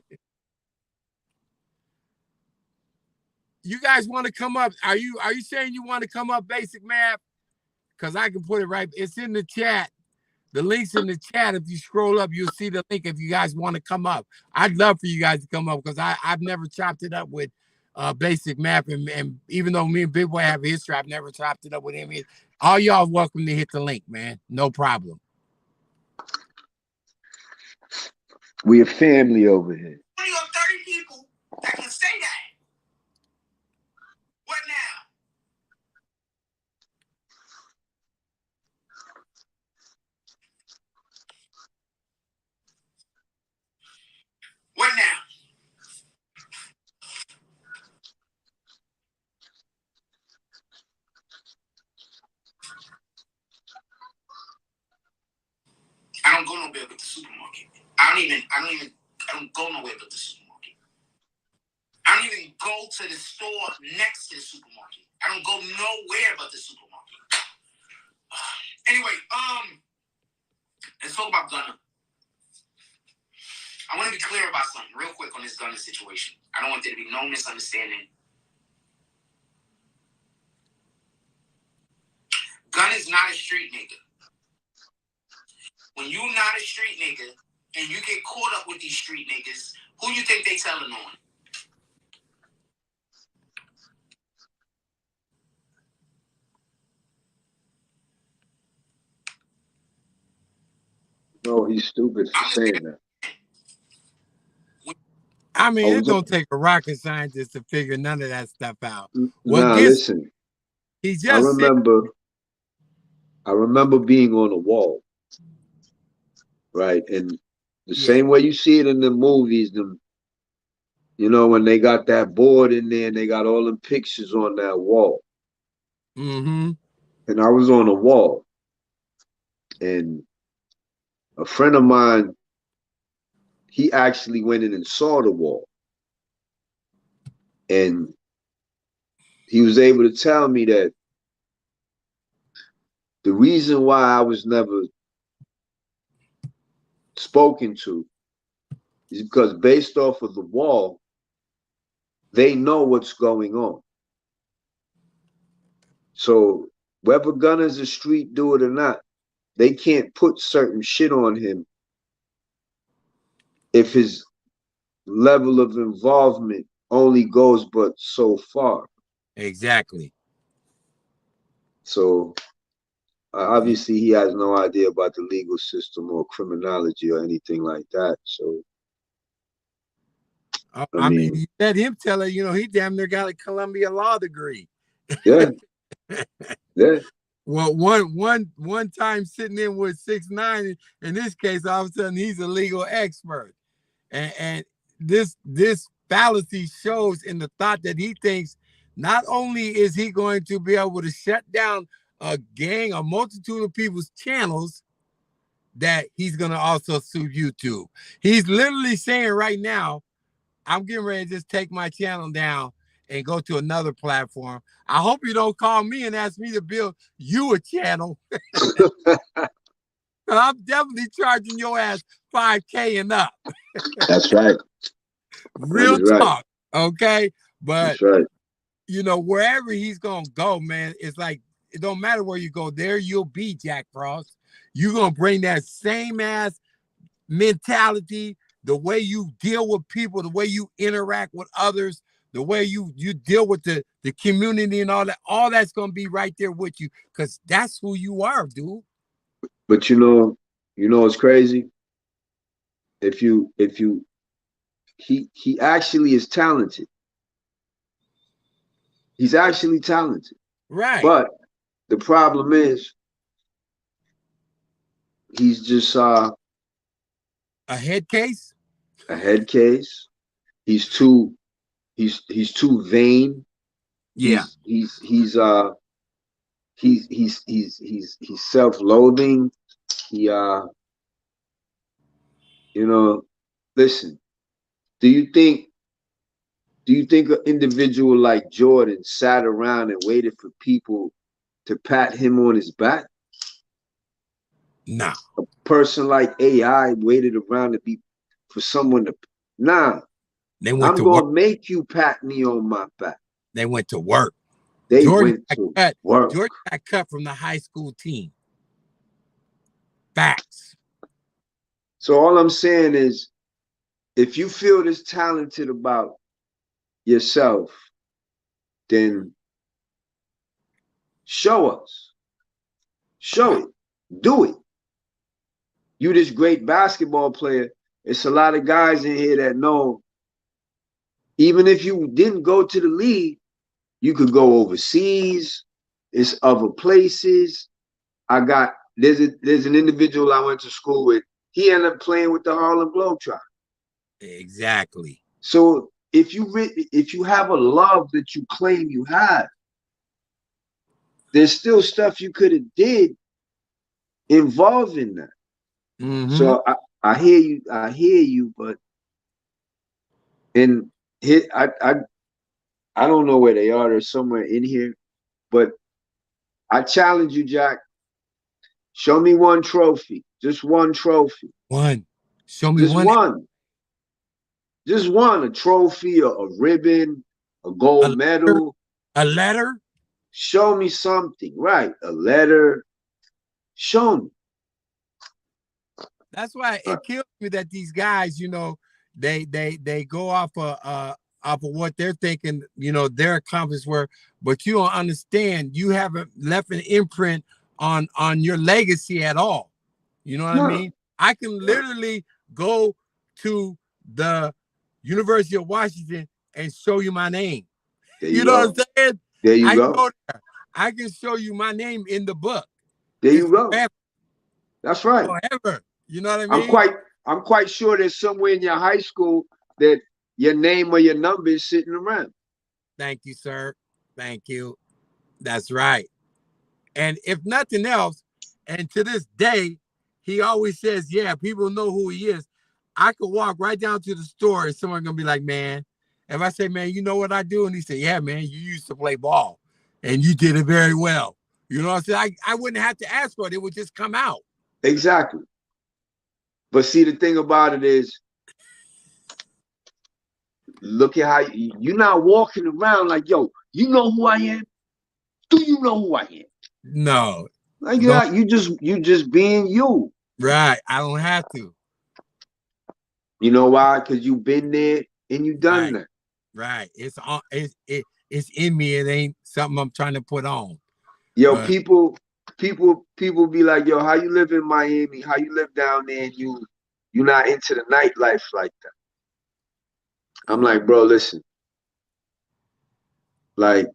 You guys want to come up? Are you saying you want to come up, Basic Map? Because I can put it right. It's in the chat. The link's in the chat. If you scroll up, you'll see the link if you guys want to come up. I'd love for you guys to come up because I've never chopped it up with Basic Map. And even though me and Big Boy have a history, I've never chopped it up with him. All y'all welcome to hit the link, man. No problem. We a family over here. 20 or 30 people that can say that. What now? What now? I don't go nowhere but the supermarket. I don't go nowhere but the supermarket. I don't even go to the store next to the supermarket. I don't go nowhere but the supermarket. Anyway, let's talk about Gunna. I want to be clear about something real quick on this Gunna situation. I don't want there to be no misunderstanding. Gunna's not a street nigga. When you not a street nigga and you get caught up with these street niggas, who you think they telling on? No, he's stupid for saying that. I mean, it don't take a rocket scientist to figure none of that stuff out. Listen. He just I remember being on a wall, right? And the same way you see it in the movies, when they got that board in there and they got all them pictures on that wall. Mm-hmm. And I was on a wall. And a friend of mine, he actually went in and saw the wall. And he was able to tell me that the reason why I was never spoken to is because based off of the wall, they know what's going on. So whether Gunna's a street dude or not, they can't put certain shit on him if his level of involvement only goes but so far. Exactly. So obviously he has no idea about the legal system or criminology or anything like that. So I mean, you let him tell her, he damn near got a Columbia law degree. Yeah. Yeah. Well, one time sitting in with 6ix9ine, in this case, all of a sudden he's a legal expert. And this fallacy shows in the thought that he thinks not only is he going to be able to shut down a multitude of people's channels, that he's going to also sue YouTube. He's literally saying right now, I'm getting ready to just take my channel down and go to another platform. I hope you don't call me and ask me to build you a channel. I'm definitely charging your ass $5K and up. That's right. Real talk, okay? But that's right. You know, wherever he's gonna go, man, it's like it don't matter where you go. There you'll be, Jack Frost. You're gonna bring that same ass mentality, the way you deal with people, the way you interact with others, the way you deal with the community and all that. All that's gonna be right there with you, because that's who you are, dude. But you know it's crazy. He actually is talented. He's actually talented. Right. But the problem is he's just a head case. A head case. He's too vain. Yeah. He's self-loathing. He listen, do you think an individual like Jordan sat around and waited for people to pat him on his back? Nah. A person like AI waited around for someone to I'm gonna make you pat me on my back. They went to work. Jordan got cut from the high school team. Facts. So all I'm saying is, if you feel this talented about yourself, then show us. Show it. Do it. You this great basketball player. It's a lot of guys in here that know, even if you didn't go to the league, you could go overseas. It's other places. There's an individual I went to school with. He ended up playing with the Harlem Globetrotters. Exactly. So if you have a love that you claim you have, there's still stuff you could have did involving that. Mm-hmm. So I hear you, but I don't know where they are. They're somewhere in here, but I challenge you, Jack. Show me one trophy, just one trophy. One. Show me just one. Just one, a trophy, a ribbon, a gold medal. A letter? Show me something, right? A letter. Show me. That's why it kills me that these guys, they go off of what they're thinking, their accomplishments were, but you don't understand. You haven't left an imprint on your legacy at all. You know what I mean? I can literally go to the University of Washington and show you my name. You know what I'm saying? There you go. I can show you my name in the book. There you go. Forever. That's right. Forever. You know what I mean? I'm quite sure there's somewhere in your high school that your name or your number is sitting around. Thank you, sir. Thank you. That's right. And if nothing else, and to this day, he always says, yeah, people know who he is. I could walk right down to the store and someone's going to be like, man, if I say, man, you know what I do? And he said, yeah, man, you used to play ball and you did it very well. You know what I'm saying? I wouldn't have to ask for it. It would just come out. Exactly. But see, the thing about it is, look at how you're not walking around like, yo, you know who I am? Do you know who I am? No. Like that, you just being you. Right. I don't have to. You know why? Because you've been there and you've done that. Right. It's in me. It ain't something I'm trying to put on. Yo, people be like, yo, how you live in Miami? How you live down there and you're not into the nightlife like that? I'm like, bro, listen. Like,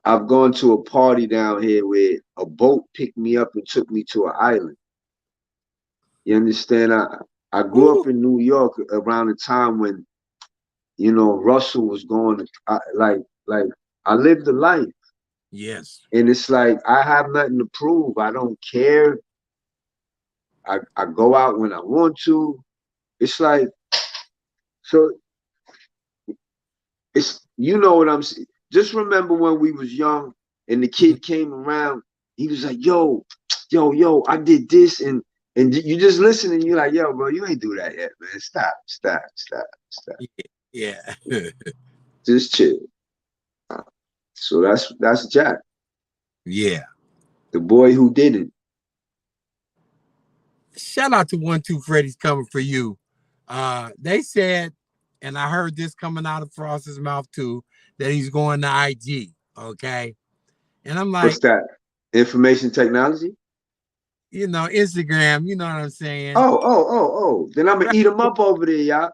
I've gone to a party down here where a boat picked me up and took me to an island. You understand? I grew up in New York around the time when, Russell was going to, I lived the life. Yes. And it's like, I have nothing to prove. I don't care. I go out when I want to. It's like, so It's, you know what I'm saying. Just remember when we was young and the kid came around, he was like, yo, I did this, and you just listen and you're like, yo, bro, you ain't do that yet, man. Stop. Yeah. Just chill. So that's Jack, Yeah. the boy who did it. Shout out to 1-2 Freddy's coming for you. They said, and I heard this coming out of Frost's mouth too, that he's going to IG. Okay. And I'm like, What's that? Information technology? you know, Instagram, you know what I'm saying? Oh. Then I'm gonna eat him up over there, y'all.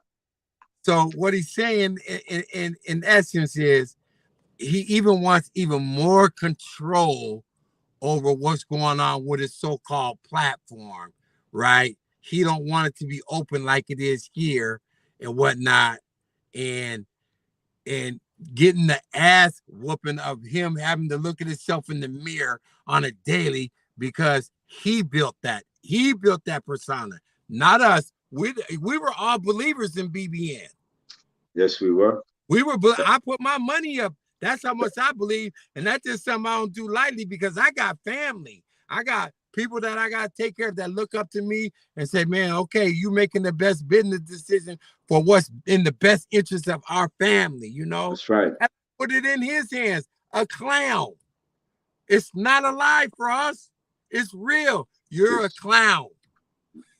So what he's saying in essence is he even wants even more control over what's going on with his so-called platform, right? He don't want it to be open like it is here and whatnot, and getting the ass whooping of him having to look at himself in the mirror on a daily because he built that. He built that persona, not us. We were all believers in BBN. Yes, we were. I put my money up. That's how much I believe. And that's just something I don't do lightly because I got family. I got people that I got to take care of that look up to me and say, man, okay, you making the best business decision for what's in the best interest of our family, you know? That's right. I put it in his hands, a clown. It's not a lie for us. It's real. You're a clown.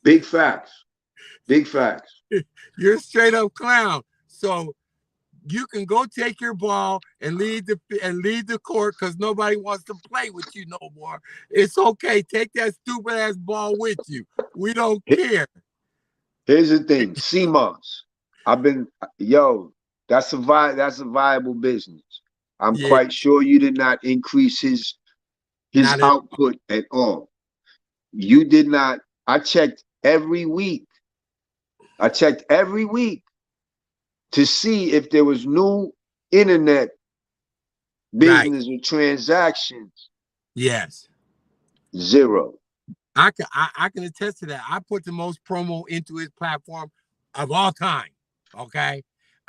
Big facts. Big facts. You're a straight up clown. So you can go take your ball and leave the court because nobody wants to play with you no more. It's okay. Take that stupid ass ball with you. We don't care. Here's the thing, CMOS. That's a viable business. I'm quite sure you did not increase his output at all. You did not. I checked every week. To see if there was new internet business or transactions. Yes. Zero. I can attest to that. I put the most promo into his platform of all time. Okay.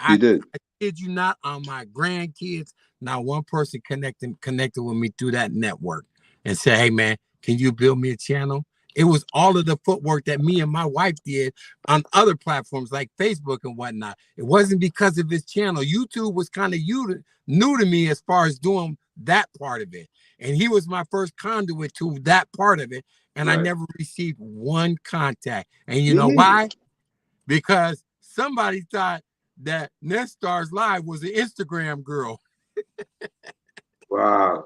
You did. I kid you not, on my grandkids, not one person connected with me through that network and said, hey man, can you build me a channel? It was all of the footwork that me and my wife did on other platforms like Facebook and whatnot. It wasn't because of his channel. YouTube was kind of new to me as far as doing that part of it. And he was my first conduit to that part of it. And I never received one contact. And you know why? Because somebody thought that Nestars Live was an Instagram girl. Wow.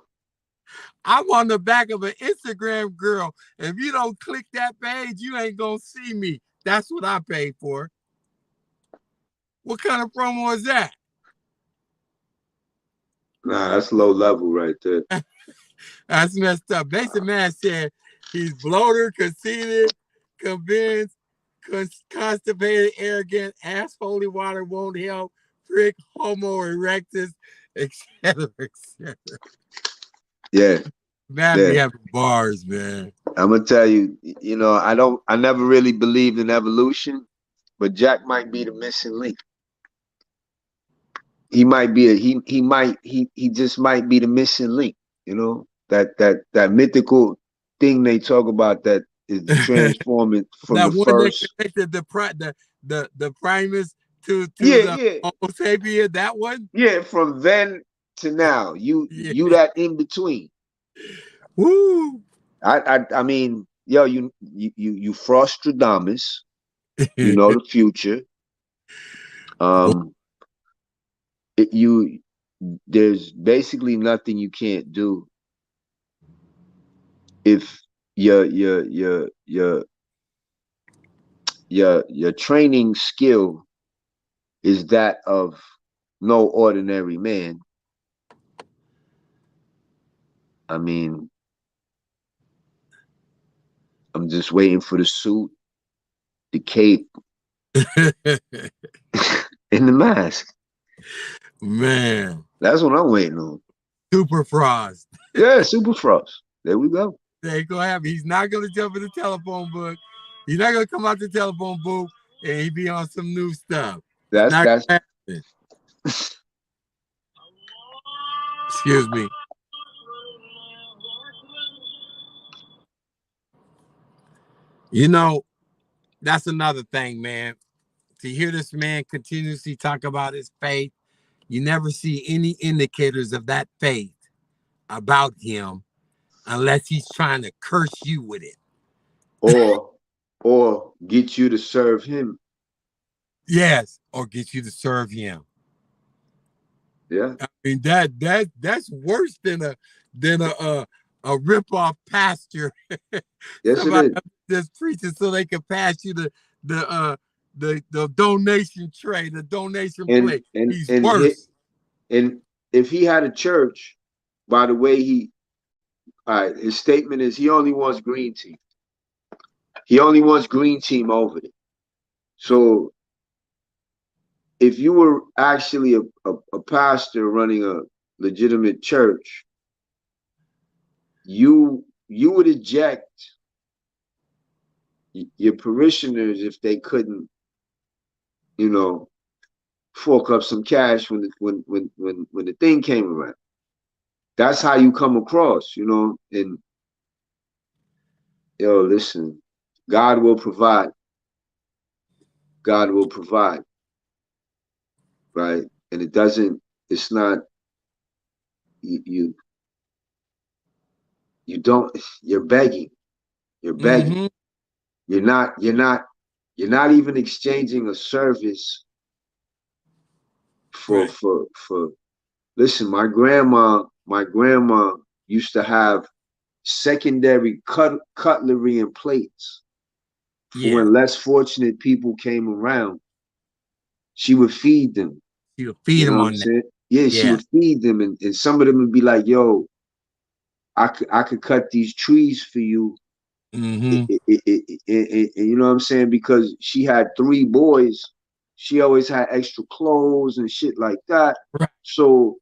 I'm on the back of an Instagram girl. If you don't click that page, you ain't gonna see me. That's what I paid for. What kind of promo is that? Nah, that's low level right there. That's messed up. Basic Man said he's bloated, conceited, convinced, constipated, arrogant, ass holy water won't help, prick, homo erectus, etc. Yeah. Man, we have bars, man. I'm gonna tell you, I never really believed in evolution, but Jack might be the missing link. He might be he just might be the missing link, that mythical thing they talk about that is transforming from that the one first. That connected the Primus to the Homo sapien, that one? Yeah, from then to now. You that in between. Woo! I mean, yo, you Frostradamus, you know the future. There's basically nothing you can't do if your training skill is that of no ordinary man. I mean, I'm just waiting for the suit, the cape, and the mask. Man, that's what I'm waiting on. Super Frost. Yeah, Super Frost. There we go. There you go. He's not gonna jump in the telephone book. He's not gonna come out the telephone booth and he be on some new stuff. That's Excuse me. You know, that's another thing, man. To hear this man continuously talk about his faith, you never see any indicators of that faith about him unless he's trying to curse you with it. Or get you to serve him. Yes, or get you to serve him. Yeah. I mean that's worse than a rip-off pastor. Yes, Somebody it is. that's preaching so they can pass you the donation tray, the donation plate. He's worse. And if he had a church, by the way, his statement is he only wants green team. He only wants green team over it. So if you were actually a pastor running a legitimate church, you would eject your parishioners if they couldn't, fork up some cash when the thing came around. That's how you come across, and listen, God will provide. God will provide. Right? And it's not you're begging. You're begging. Mm-hmm. You're not even exchanging a service for listen, my grandma used to have secondary cutlery and plates for when less fortunate people came around. She would feed them. She would feed them on that. Yeah, she would feed them, and some of them would be like, "Yo, I could cut these trees for you." Mm-hmm. You know what I'm saying? Because she had 3 boys, she always had extra clothes and shit like that. Right. So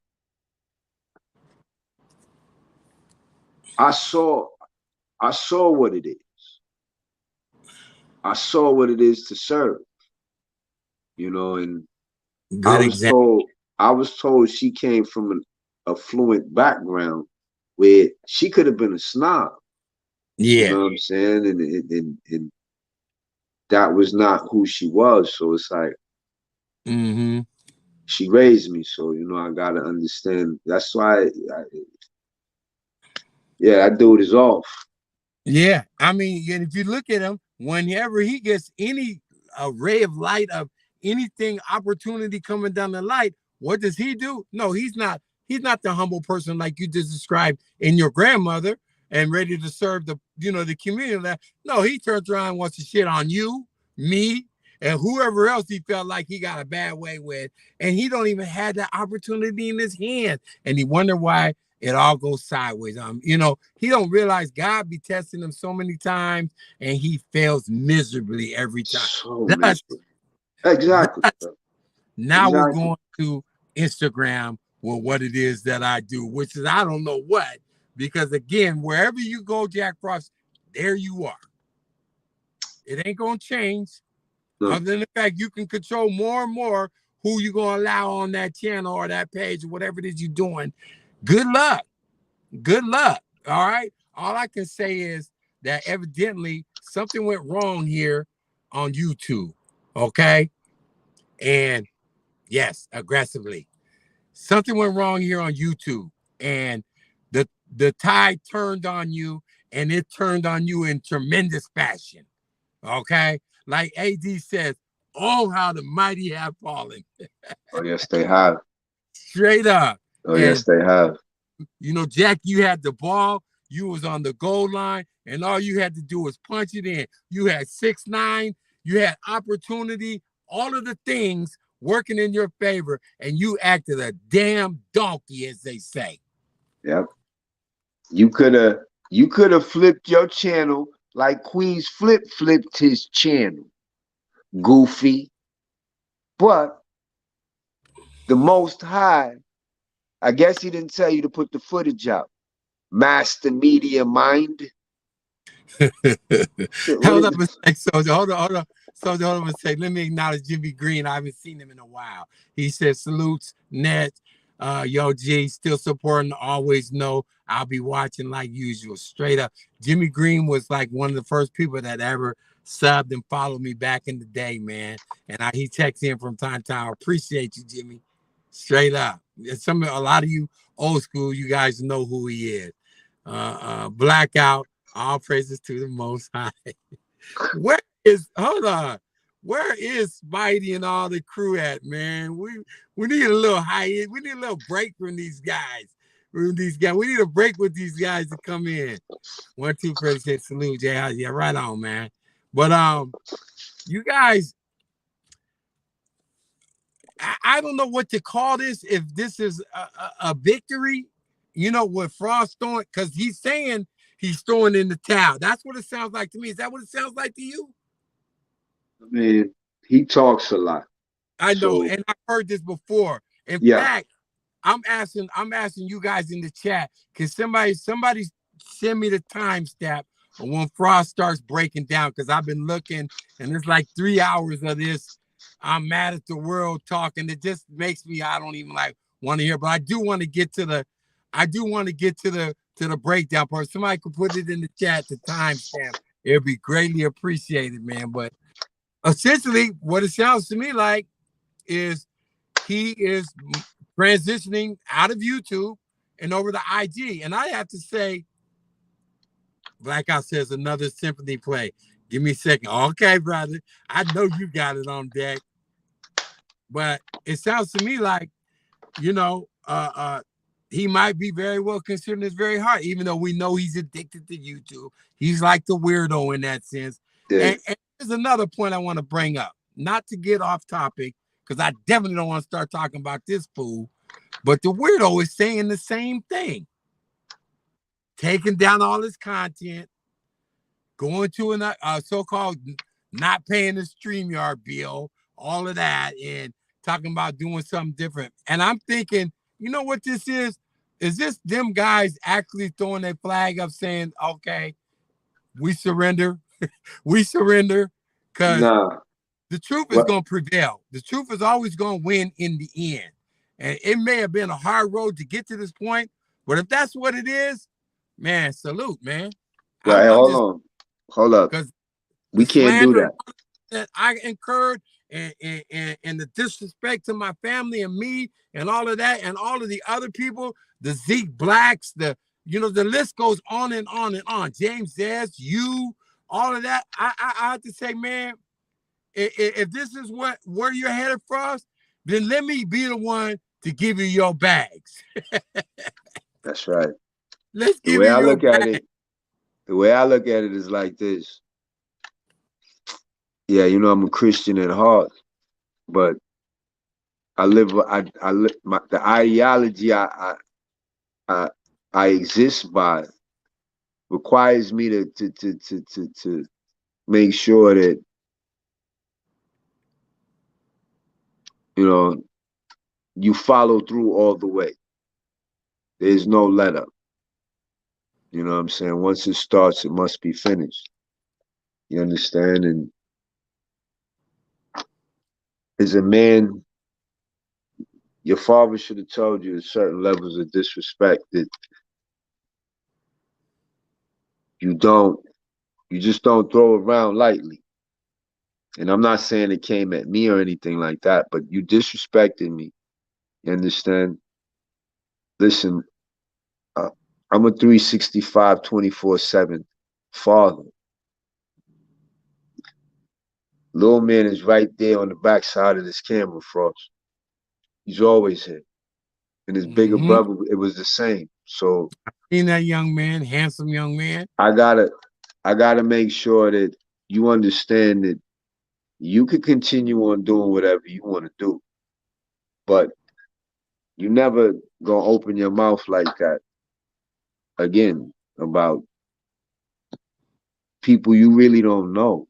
I saw what it is. I saw what it is to serve, and I was told she came from an affluent background where she could have been a snob. Yeah. You know what I'm saying? And that was not who she was. So it's like, mm-hmm. She raised me, so I gotta understand. That's why, that dude is off. Yeah, I mean, if you look at him, whenever he gets any ray of light of anything, opportunity coming down the light, what does he do? No, he's not. He's not the humble person like you just described in your grandmother and ready to serve the community. No, he turns around and wants to shit on you, me, and whoever else he felt like he got a bad way with, and he don't even have that opportunity in his hand, and he wonder why it all goes sideways. He don't realize God be testing him so many times, and he fails miserably every time. So exactly. Now we're going to Instagram with what it is that I do, which is I don't know what, because again, wherever you go, Jack Frost, there you are. It ain't gonna change. No. Other than the fact you can control more and more who you're gonna allow on that channel or that page or whatever it is you're doing. Good luck. Good luck. All right. All I can say is that evidently something went wrong here on YouTube. Okay. And yes, aggressively. Something went wrong here on YouTube. And the tide turned on you, and it turned on you in tremendous fashion. Okay. Like AD says, oh, how the mighty have fallen. Oh, yes, they have. Straight up. Oh, yes, they have. Jack, you had the ball, you was on the goal line, and all you had to do was punch it in. You had 6'9", you had opportunity, all of the things working in your favor, and you acted a damn donkey, as they say. Yep. You could have flipped your channel like Queen's flipped his channel. Goofy. But the Most High, I guess he didn't tell you to put the footage out. Master Media Mind. Hold on a sec, Soldier. Hold on. Soldier, hold on a sec. Let me acknowledge Jimmy Green. I haven't seen him in a while. He said, salutes, Ned. Yo, G, still supporting. Always know I'll be watching like usual. Straight up. Jimmy Green was like one of the first people that ever subbed and followed me back in the day, man. And he texts in from time to time. I appreciate you, Jimmy. Straight up. A lot of you old school, you guys know who he is. Blackout. All praises to the Most High. Hold on? Where is Spidey and all the crew at, man? We need a little we need a little break from these guys. We need a break with these guys to come in. 1, 2, President, salute, Jay. Yeah, right on, man. But you guys, I don't know what to call this. If this is a victory, you know, with Frost throwing, because he's saying he's throwing in the towel. That's what it sounds like to me. Is that what it sounds like to you? I mean, he talks a lot. I know, and I've heard this before. In fact, I'm asking you guys in the chat, can somebody send me the timestamp when Frost starts breaking down? Because I've been looking, and it's like 3 hours of this. I'm mad at the world talking. It just makes me, I don't even like want to hear, but I do want to get to the breakdown part. Somebody could put it in the chat, the timestamp. It'd be greatly appreciated, man. But essentially, what it sounds to me like is he is transitioning out of YouTube and over to IG. And I have to say, Blackout says another symphony play. Give me a second. Okay, brother. I know you got it on deck. But it sounds to me like, you know, he might be very well considering this very hard, even though we know he's addicted to YouTube. He's like the weirdo in that sense. Yeah. And there's another point I want to bring up, not to get off topic, because I definitely don't want to start talking about this fool, but the weirdo is saying the same thing. Taking down all his content, going to a so-called not paying the StreamYard bill, all of that, and talking about doing something different. And I'm thinking, you know what this is? Is this them guys actually throwing their flag up saying, okay, we surrender? We surrender? Because the truth is going to prevail. The truth is always going to win in the end. And it may have been a hard road to get to this point, but if that's what it is, man, salute, man. Right, hold up. Because we can't do that I incurred and the disrespect to my family and me and all of that and all of the other people, the Zeke Blacks, the list goes on and on and on. James Zez, you, all of that. I have to say, man, if this is where you're headed, Frost, then let me be the one to give you your bags. That's right. Let's give you your bags. The way I look at it is like this. Yeah, you know, I'm a Christian at heart, but the ideology I exist by requires me to make sure that, you know, you follow through all the way. There's no let up. You know what I'm saying? Once it starts, it must be finished. You understand? And as a man, your father should have told you certain levels of disrespect that you just don't throw around lightly. And I'm not saying it came at me or anything like that, but you disrespected me. You understand? Listen, I'm a 365, 24/7 father. Little man is right there on the backside of this camera, Frost. He's always here. And his bigger brother, it was the same. So I've seen that young man, handsome young man. I gotta make sure that you understand that you could continue on doing whatever you want to do, but you never gonna open your mouth like that again about people you really don't know.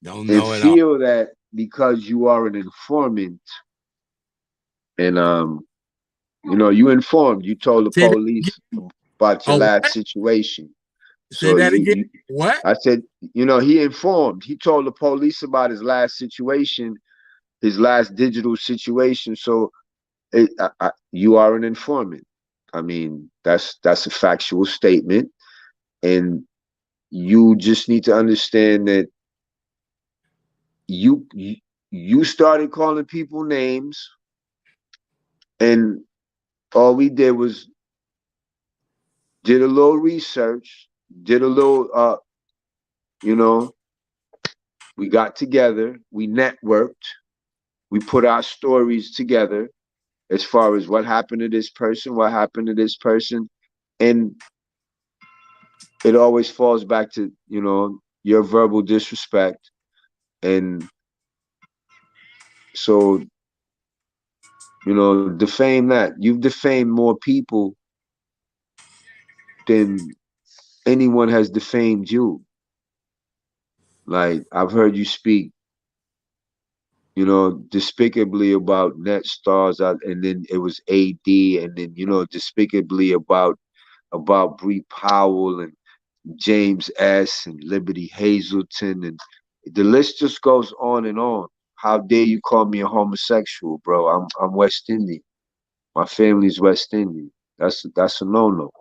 Don't know and feel that because you are an informant and you know, you informed, you told the police about your last situation. Say that again. What? I said, you know, he informed. He told the police about his last situation, his last digital situation. So you are an informant. I mean, that's a factual statement, and you just need to understand that you you started calling people names, and all we did was did a little research, did a little you know, we got together, we networked, we put our stories together as far as what happened to this person, what happened to this person, and it always falls back to, your verbal disrespect. And so, defame that. You've defamed more people than anyone has defamed you. Like, I've heard you speak, despicably about net stars, and then it was AD, and then, despicably about Bree Powell and James S. and Liberty Hazelton, and the list just goes on and on. How dare you call me a homosexual, bro? I'm West Indian. My family's West Indian. That's a no-no.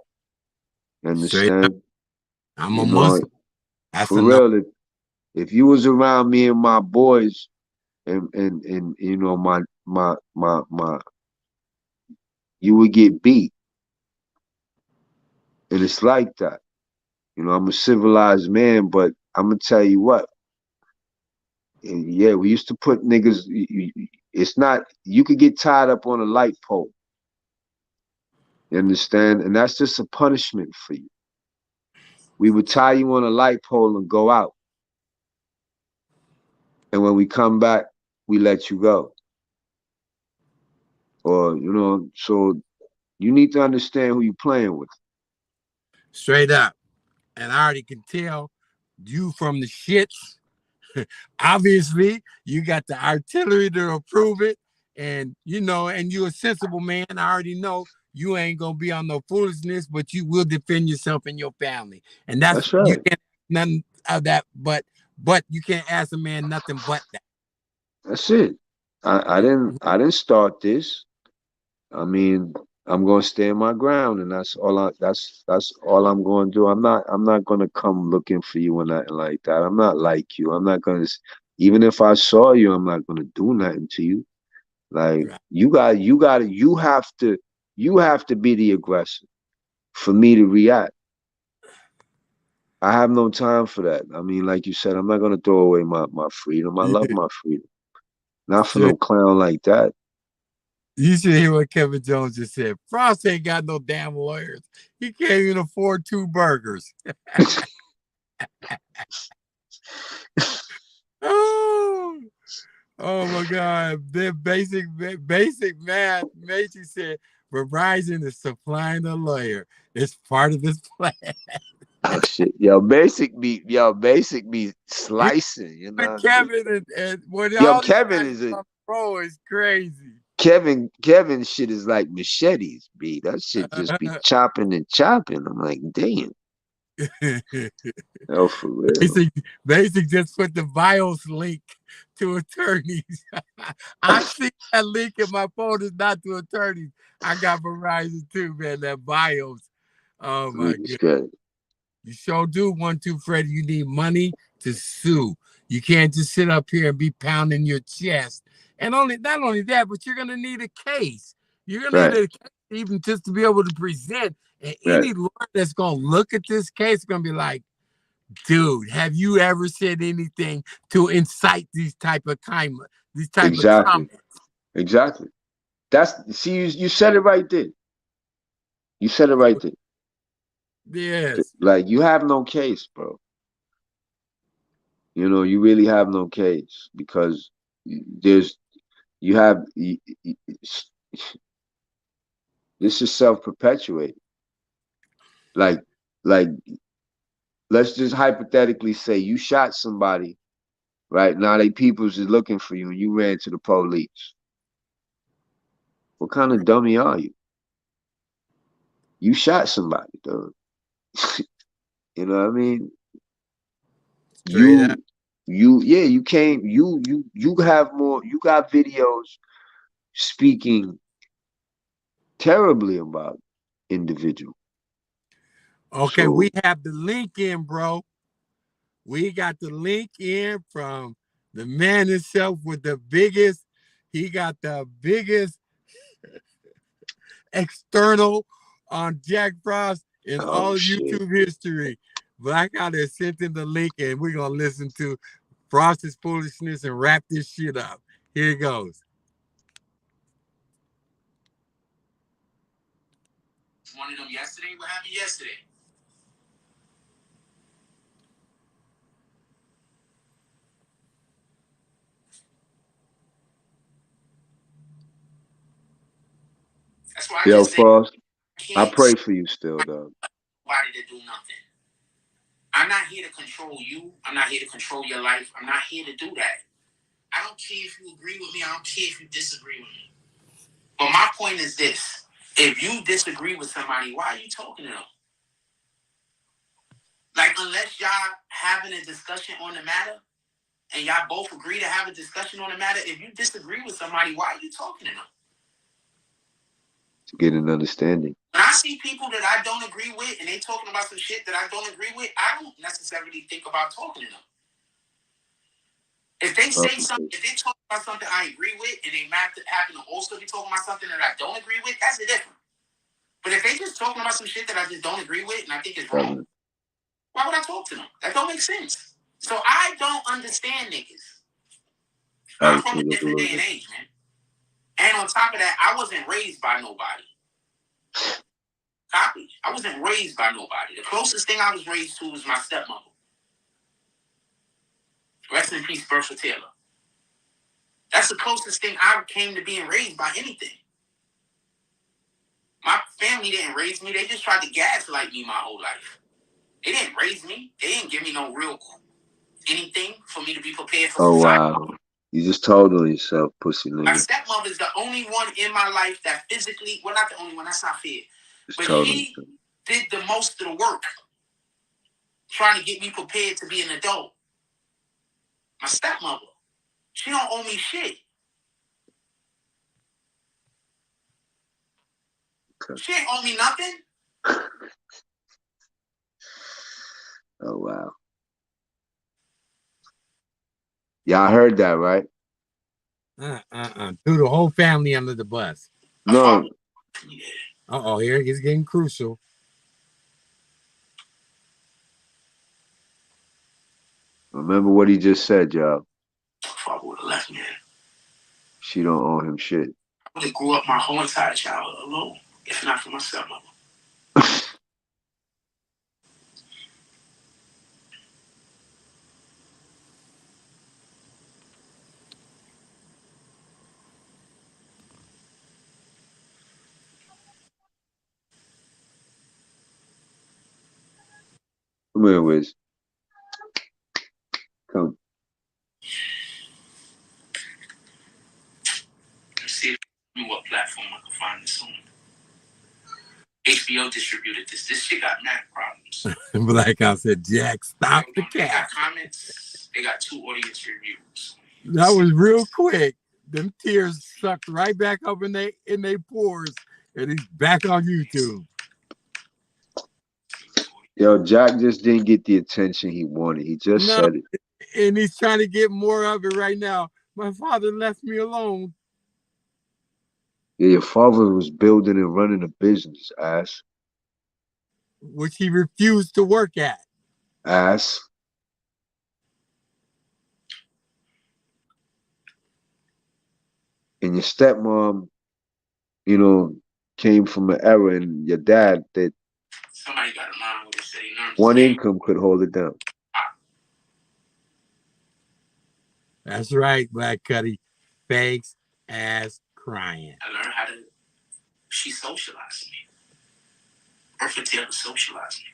You Straight up. understand? I'm a You know, Muslim. That's for a no. real. If you was around me and my boys, and my you would get beat, and it's like that. I'm a civilized man, but I'm gonna tell you what. Yeah, we used to put niggas. It's not. You could get tied up on a light pole. You understand? And that's just a punishment for you. We would tie you on a light pole and go out. And when we come back, we let you go. Or, so you need to understand who you're playing with. Straight up. And I already can tell you from the shits. Obviously, you got the artillery to approve it. And, and you're a sensible man. I already know you ain't going to be on no foolishness, but you will defend yourself and your family. And That's you right. can't nothing of that, but you can't ask a man nothing but that. That's it. I didn't start this. I mean, I'm gonna stand my ground, and that's all I'm gonna do. I'm not gonna come looking for you or nothing like that. I'm not like you. I'm not gonna even if I saw you, I'm not gonna do nothing to you. Like Right. you have to be the aggressor for me to react. I have no time for that. I mean, like you said, I'm not gonna throw away my freedom. I love my freedom. Not for Straight. no clown like that. You should hear what Kevin Jones just said. Frost ain't got no damn lawyers. He can't even afford 2 burgers. Oh, oh my God. The basic math. Macy said Verizon is supplying a lawyer. It's part of this plan. Oh shit. Basic be You slicing, and Kevin and when Yo, all these guys on the road is crazy. Kevin shit is like machetes, B. That shit just be chopping and chopping. I'm like, damn. Oh, for real. Basic just put the BIOS link to attorneys. I see that link in my phone is not to attorneys. I got Verizon too, man. That BIOS. Oh my It's God. good. You sure do. 1, 2, Freddie. You need money to sue. You can't just sit up here and be pounding your chest. And not only that, but you're gonna need a case. You're gonna need Right, a case even just to be able to present. And right. any lawyer that's gonna look at this case is gonna be like, dude, have you ever said anything to incite these type of Exactly. comments? Exactly. See, you said it right there. You said it right there. Yes. Like, you have no case, bro. You really have no case because there's you have this is self-perpetuating. Like, like let's just hypothetically say you shot somebody, right? Now they peoples is looking for you and you ran to the police. What kind of dummy are you? You shot somebody, dude. You know what I mean? Straight up. Yeah, you came, you have more, you got videos speaking terribly about individual. Okay, So, we have the link in, bro. We got the link in from the man himself with the biggest. He got the biggest external on Jack Frost in all of shit. YouTube history. But I got to send in the link and we're going to listen to Frost's foolishness and wrap this shit up. Here it goes. One of them yesterday. What happened yesterday? That's why I Yo, just Frost, I can't pray for you still, dog. nobody to do nothing. I'm not here to control you. I'm not here to control your life. I'm not here to do that. I don't care if you agree with me. I don't care if you disagree with me. But my point is this. If you disagree with somebody, why are you talking to them? Like, unless y'all having a discussion on the matter, and y'all both agree to have a discussion on the matter, if you disagree with somebody, why are you talking to them? To get an understanding. When I see people that I don't agree with and they talking about some shit that I don't agree with, I don't necessarily think about talking to them. If they say something, if they talk about something I agree with and they happen to also be talking about something that I don't agree with, that's different. But if they just talking about some shit that I just don't agree with and I think is wrong, why would I talk to them? That don't make sense. So I don't understand niggas. I'm from a different day and age, man. And on top of that, I wasn't raised by nobody. Copy? I wasn't raised by nobody. The closest thing I was raised to was my stepmother. Rest in peace, Bertha Taylor. That's the closest thing I came to being raised by anything. My family didn't raise me. They just tried to gaslight me my whole life. They didn't raise me. They didn't give me no real anything for me to be prepared for society. Oh, wow. You just told on yourself, pussy nigga. My stepmother's the only one in my life that physically, well, not the only one, that's not fair. But she did the most of the work trying to get me prepared to be an adult. My stepmother, she don't owe me shit. Okay. She ain't owe me nothing. Oh, wow. Y'all heard that, right? Threw the whole family under the bus. No. Uh-oh, here it's getting crucial. Remember what he just said, y'all. I would have left me. She don't owe him shit. I would have grew up my whole entire childhood alone, if not for my stepmother. Come here, Wiz. Come. Let's see what platform I can find this on. HBO distributed this. This shit got mad problems. Like I said, Jack, stop the cat. They got comments. They got 2 audience reviews. That was real quick. Them tears sucked right back up in they pores, and he's back on YouTube. Yo, Jack just didn't get the attention he wanted. He just said it. And he's trying to get more of it right now. My father left me alone. Yeah, your father was building and running a business, ass. Which he refused to work at. Ass. And your stepmom, you know, came from an era, and your dad that somebody got a mind with this city. One income could hold it down. That's right, Black Cuddy. Fakes ass crying. I learned how to. She socialized me. Bertha Taylor socialized me.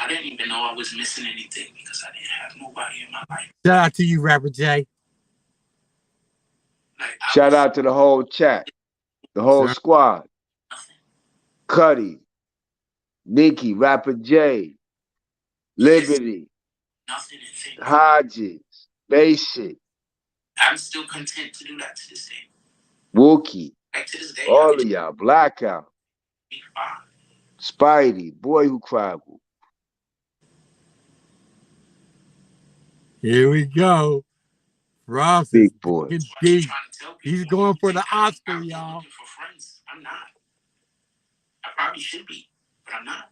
I didn't even know I was missing anything because I didn't have nobody in my life. Shout out to you, Rapper J. Shout out to the whole chat, the whole squad. Cuddy, Nikki, Rapper J, Liberty, nothing in favor. Hodges, Basic. I'm still content to do that to this day. Wookie. Like to this day. All of y'all. Blackout. Spidey. Boy Who Cried Wolf. Here we go. Ross Big is boy. deep. He's going for the Oscar, y'all. Looking for friends. I'm not. I probably should be, but I'm not.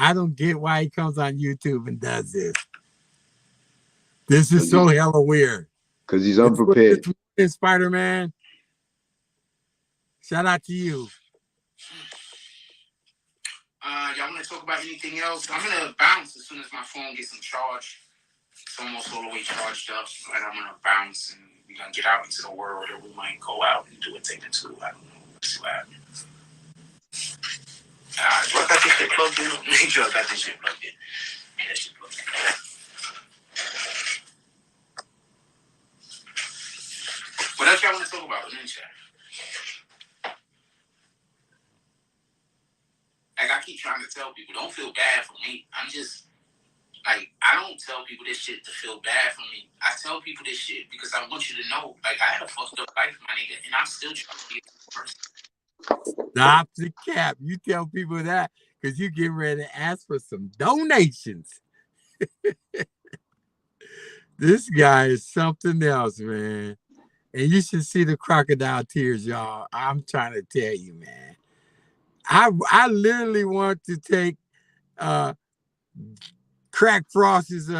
I don't get why he comes on YouTube and does this. This is so hella weird. Because he's unprepared. Spider-Man. Shout out to you. Y'all want to talk about anything else? I'm going to bounce as soon as my phone gets in charge. It's almost all the way charged up. And I'm going to bounce and we're going to get out into the world, or we might go out and do a thing or two. I don't know. Let's see what happens. Do I got this shit plugged in? Make sure I got this shit plugged in. Yeah, that shit plugged in. What else y'all want to talk about in the chat? Like, I keep trying to tell people, don't feel bad for me. I'm just, like, I don't tell people this shit to feel bad for me. I tell people this shit because I want you to know, like, I had a fucked up life, my nigga, and I'm still trying to be a person. Stop the cap. You tell people that because you get ready to ask for some donations. This guy is something else, man. And you should see the crocodile tears, y'all. I'm trying to tell you, man. I literally want to take crack Frosty's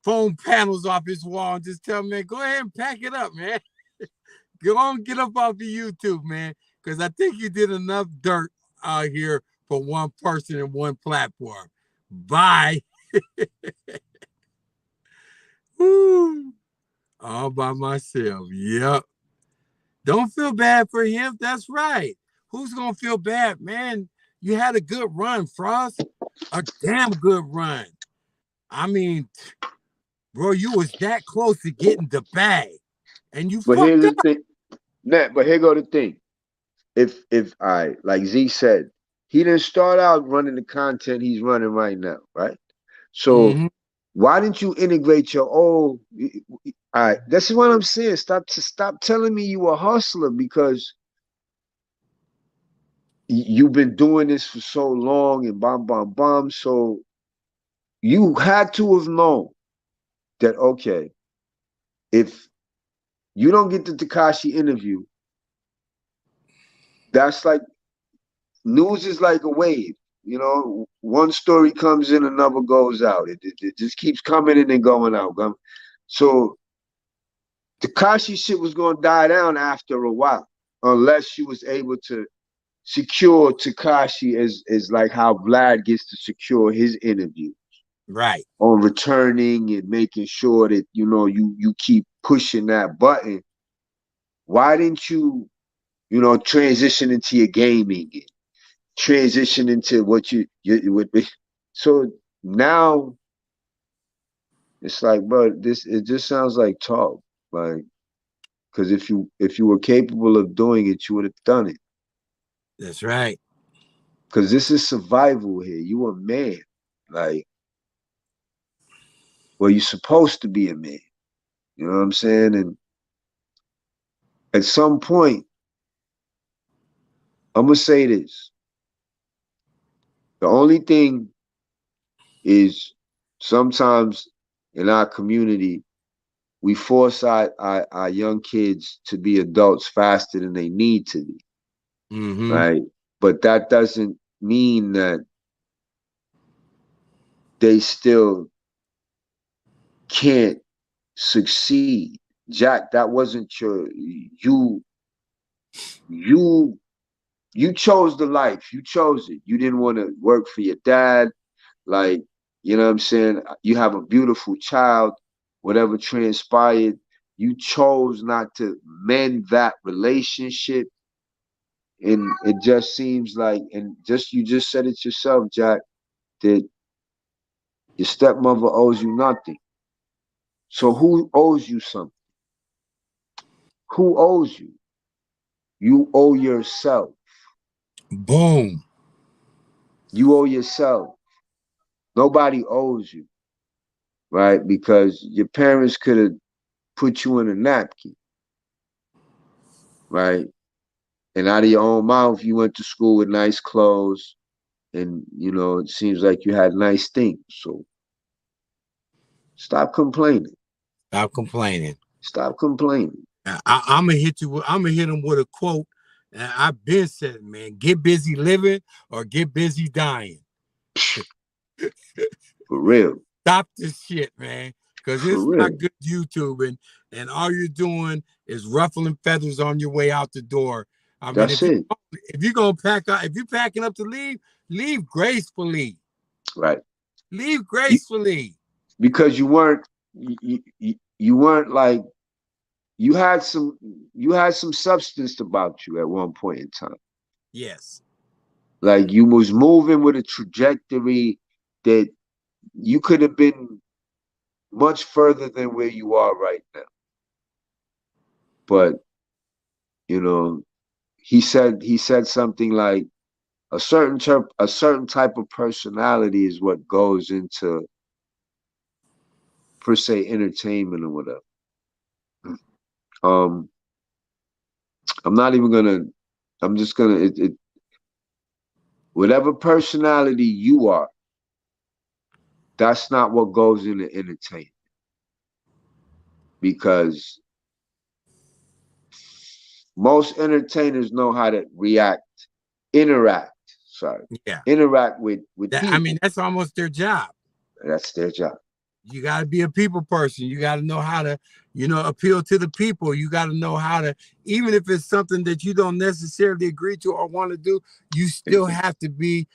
foam panels off his wall and just tell him, man, go ahead and pack it up, man. Go on, get up off the YouTube, man, because I think you did enough dirt out here for one person and one platform. Bye. Woo. All by myself. Yep. Don't feel bad for him. That's right. Who's going to feel bad, man? You had a good run, Frost. A damn good run. I mean, bro, you was that close to getting the bag. And you fucked here's up. The thing. But here go the thing. If like Z said, he didn't start out running the content he's running right now, right? So why didn't you integrate your old? All right, this is what I'm saying. Stop telling me you a hustler, because you've been doing this for so long and bomb. So you had to have known that, okay, if you don't get the Tekashi interview, that's like, news is like a wave. You know, one story comes in, another goes out. It just keeps coming in and going out. So Tekashi shit was going to die down after a while, unless she was able to secure Tekashi as like how Vlad gets to secure his interview. Right. On returning and making sure that, you know, you keep pushing that button. Why didn't you know, transition into your gaming, transition into what you would be? So now it's like, bro, it just sounds like talk. Like, because if you were capable of doing it, you would have done it. That's right. Because this is survival here. You a man. Like, well, you're supposed to be a man. You know what I'm saying? And at some point, I'm going to say this. The only thing is, sometimes in our community, we force our young kids to be adults faster than they need to be. Right? But that doesn't mean that they still can't succeed. Jack, that wasn't you you chose the life. You chose it. You didn't want to work for your dad. Like, you know what I'm saying? You have a beautiful child, whatever transpired. You chose not to mend that relationship. And it just seems like, and just you just said it yourself, Jack, that your stepmother owes you nothing. So who owes you something? Who owes you? You owe yourself. Boom. You owe yourself. Nobody owes you, right? Because your parents could have put you in a napkin, right? And out of your own mouth, you went to school with nice clothes, and you know it seems like you had nice things. So stop complaining. Stop complaining. Stop complaining. I'm gonna hit you. I'm gonna hit him with a quote. And I've been said, man, get busy living or get busy dying. For real. Stop this shit, man, because For it's real. not good YouTube, and all you're doing is ruffling feathers on your way out the door. I mean, That's it. if you're gonna pack up, if you're packing up to leave, leave gracefully. Right. Leave gracefully. Because you weren't like you had some substance about you at one point in time. Yes. Like you was moving with a trajectory that you could have been much further than where you are right now. But you know, he said something like a certain type of personality is what goes into, per se, entertainment or whatever. I'm not even gonna. I'm just gonna. Whatever personality you are, that's not what goes into entertainment. Because most entertainers know how to interact with people. I mean, that's almost their job. That's their job. You got to be a people person. You got to know how to, appeal to the people. You got to know how to, even if it's something that you don't necessarily agree to or want to do, you still have to be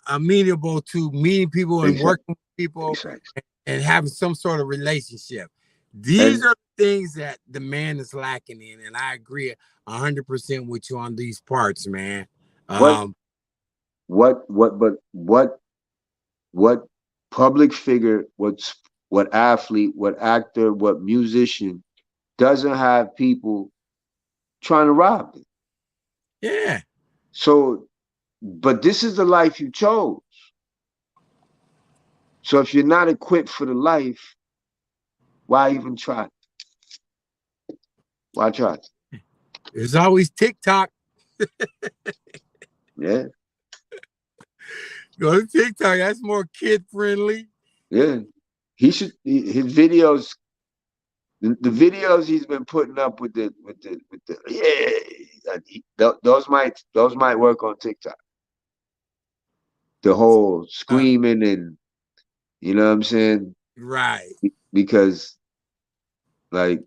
amenable to meeting people and working with people and having some sort of relationship. These are things that the man is lacking in, and I agree 100% with you on these parts, man. What public figure, what athlete, what actor, what musician doesn't have people trying to rob them? Yeah. So, but this is the life you chose. So if you're not equipped for the life, why even try? Why try? There's always TikTok. Yeah. Go to TikTok. That's more kid friendly. Yeah. His videos, the videos he's been putting up with the those might work on TikTok. The whole screaming and you know what I'm saying? Right. Because like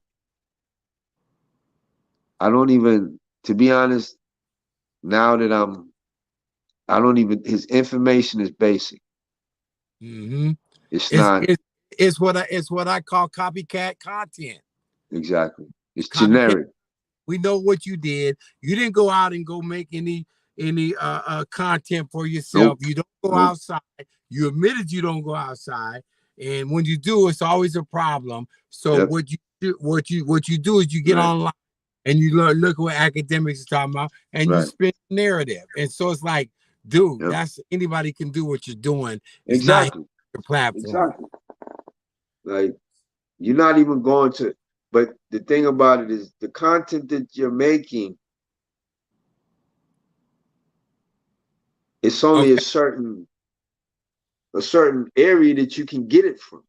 I don't even, to be honest, now that I don't even, his information is basic. Mm-hmm. It's not. It's what I call copycat content. Exactly. It's copycat. Generic. We know what you did. You didn't go out and go make any content for yourself. Nope. You don't go outside. You admitted you don't go outside, and when you do, it's always a problem. So what you do is you get online and you look what academics are talking about, and you spin narrative. And so it's like, dude, that's anybody can do what you're doing. It's not your platform. Exactly. Like you're not even going to. But the thing about it is the content that you're making, it's only a certain area that you can get it from.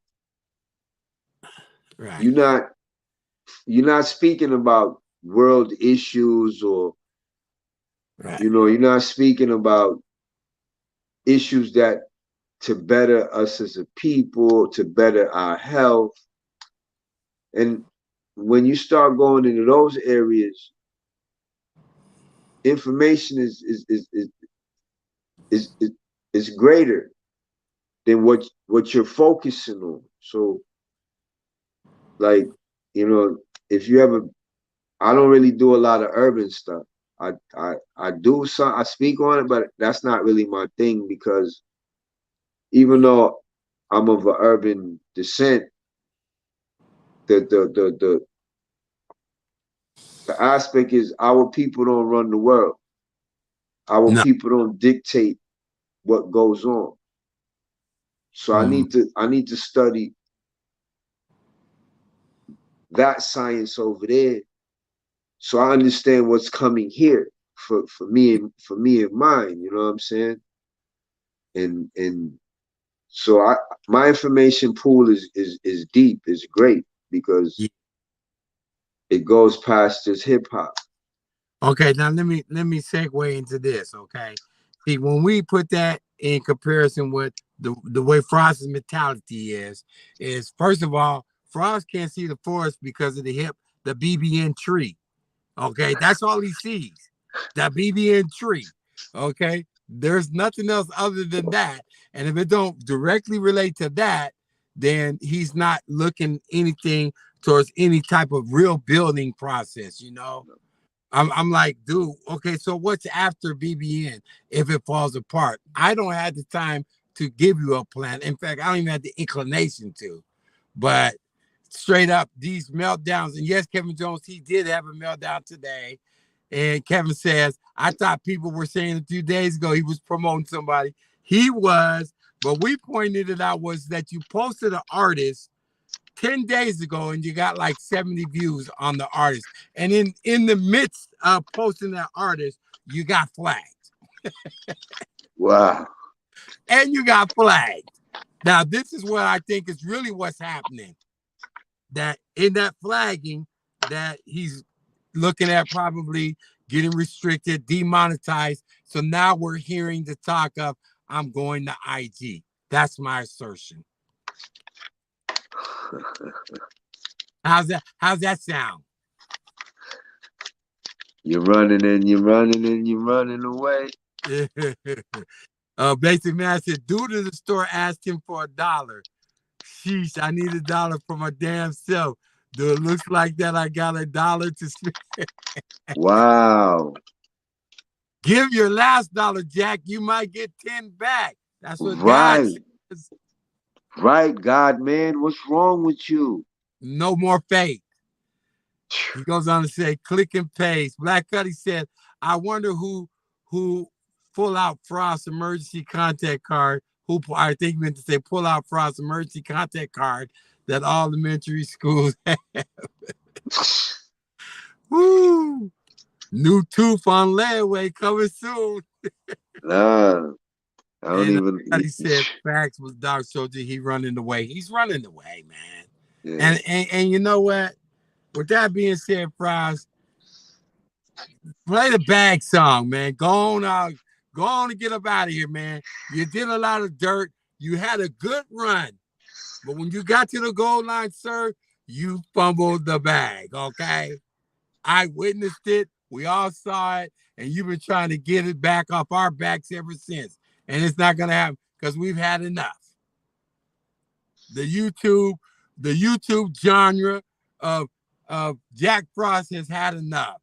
Right. You're not speaking about world issues or you're not speaking about issues that to better us as a people, to better our health. And when you start going into those areas, information is greater than what you're focusing on. So, like, if you ever, I don't really do a lot of urban stuff. I do some, I speak on it, but that's not really my thing, because even though I'm of an urban descent, the aspect is our people don't run the world. Our people don't dictate what goes on. So I need to study that science over there, so I understand what's coming here for me and mine. You know what I'm saying? And so my information pool is deep, is great, because it goes past just hip hop. Okay, now let me segue into this. Okay, see, when we put that in comparison with the way Frost's mentality is first of all, Frost can't see the forest because of the BBN tree. Okay, that's all he sees, that BBN tree. Okay, there's nothing else other than that, and if it don't directly relate to that, then he's not looking anything towards any type of real building process. I'm like, dude, okay, so what's after BBN if it falls apart? I don't have the time to give you a plan. In fact, I don't even have the inclination to. But straight up, these meltdowns, and yes, Kevin Jones, he did have a meltdown today. And Kevin says, I thought people were saying a few days ago he was promoting somebody. He was, but we pointed it out was that you posted an artist 10 days ago and you got like 70 views on the artist. And in the midst of posting that artist, you got flagged. Wow. And you got flagged. Now, this is what I think is really what's happening. That in that flagging, that he's looking at probably getting restricted, demonetized. So now we're hearing the talk of, I'm going to IG. That's my assertion. How's that sound? You're running and you're running and you're running away. Basic Man said, dude in the store asked him for $1. Sheesh, I need $1 for my damn self. Do it looks like that I got $1 to spend. Wow. Give your last $1, Jack. You might get 10 back. That's what right. God says. Right, God, man. What's wrong with you? No more faith. He goes on to say, click and paste. Black Cuddy said, I wonder who pull out Frost emergency contact card. Who I think meant to say pull out Frost emergency contact card that all elementary schools have. Woo! New tooth on layaway coming soon. Nah, I don't even. He said facts was Doc Soldier. He running the way. He's running the way, man. Yeah. And you know what? With that being said, Frost, play the bag song, man. Go on out. Go on and get up out of here, man. You did a lot of dirt. You had a good run. But when you got to the goal line, sir, you fumbled the bag, okay? I witnessed it. We all saw it. And you've been trying to get it back off our backs ever since. And it's not going to happen because we've had enough. The YouTube genre of Jack Frost has had enough.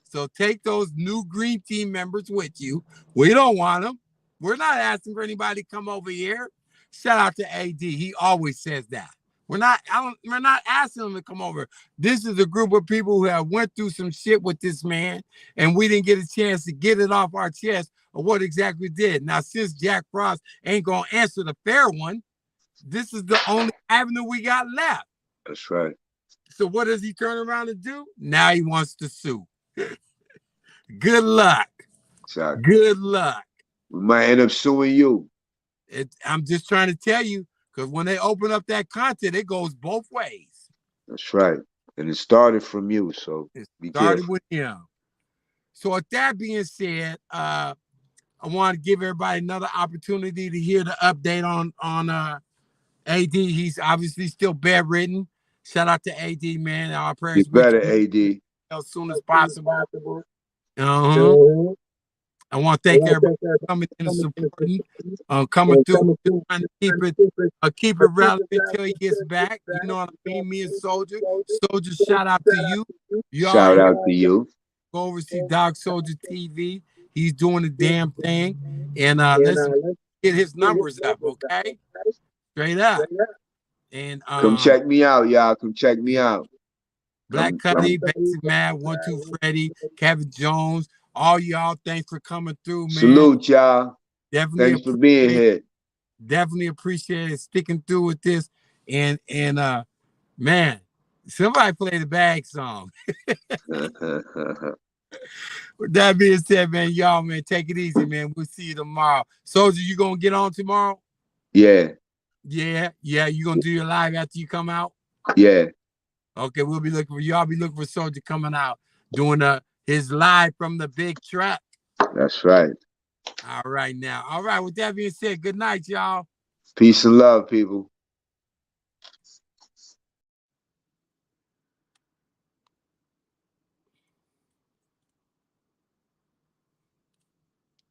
So take those new green team members with you. We don't want them. We're not asking for anybody to come over here. Shout out to AD. He always says that. We're not asking them to come over. This is a group of people who have went through some shit with this man, and we didn't get a chance to get it off our chest of what exactly did. Now, since Jack Frost ain't gonna answer the fair one, this is the only avenue we got left. That's right. So what does he turn around and do? Now he wants to sue. Good luck. Exactly. Good luck. We might end up suing you. I'm just trying to tell you, because when they open up that content, it goes both ways. That's right. And it started from you, so it be started careful. with him. So with that being said, I want to give everybody another opportunity to hear the update on AD. He's obviously still bedridden. Shout out to AD, man. Our prayers Get with better, you AD. as soon as possible. I want to thank everybody for coming in and supporting, coming through, trying to keep it relevant till he gets back. You know what I mean? Me and Soldier. Soldier, shout out to you. You Shout already out to you. go over see Dog Soldier TV. He's doing the damn thing. And let's get his numbers up, okay? Straight up. And come check me out, y'all. Come check me out. Black Cuddy, Basic Mad, 1-2 Freddy, Kevin Jones, all y'all, thanks for coming through, man. Salute, y'all. Definitely thanks for being here. Definitely appreciate it, sticking through with this. And man, somebody play the bag song. With that being said, man, y'all, man, take it easy, man. We'll see you tomorrow. Soldier, you gonna get on tomorrow? Yeah. Yeah. You gonna do your live after you come out? Yeah. Okay, we'll be looking for y'all. Be looking for Soldier coming out doing his live from the big truck. That's right. All right, now. All right. With that being said, good night, y'all. Peace and love, people.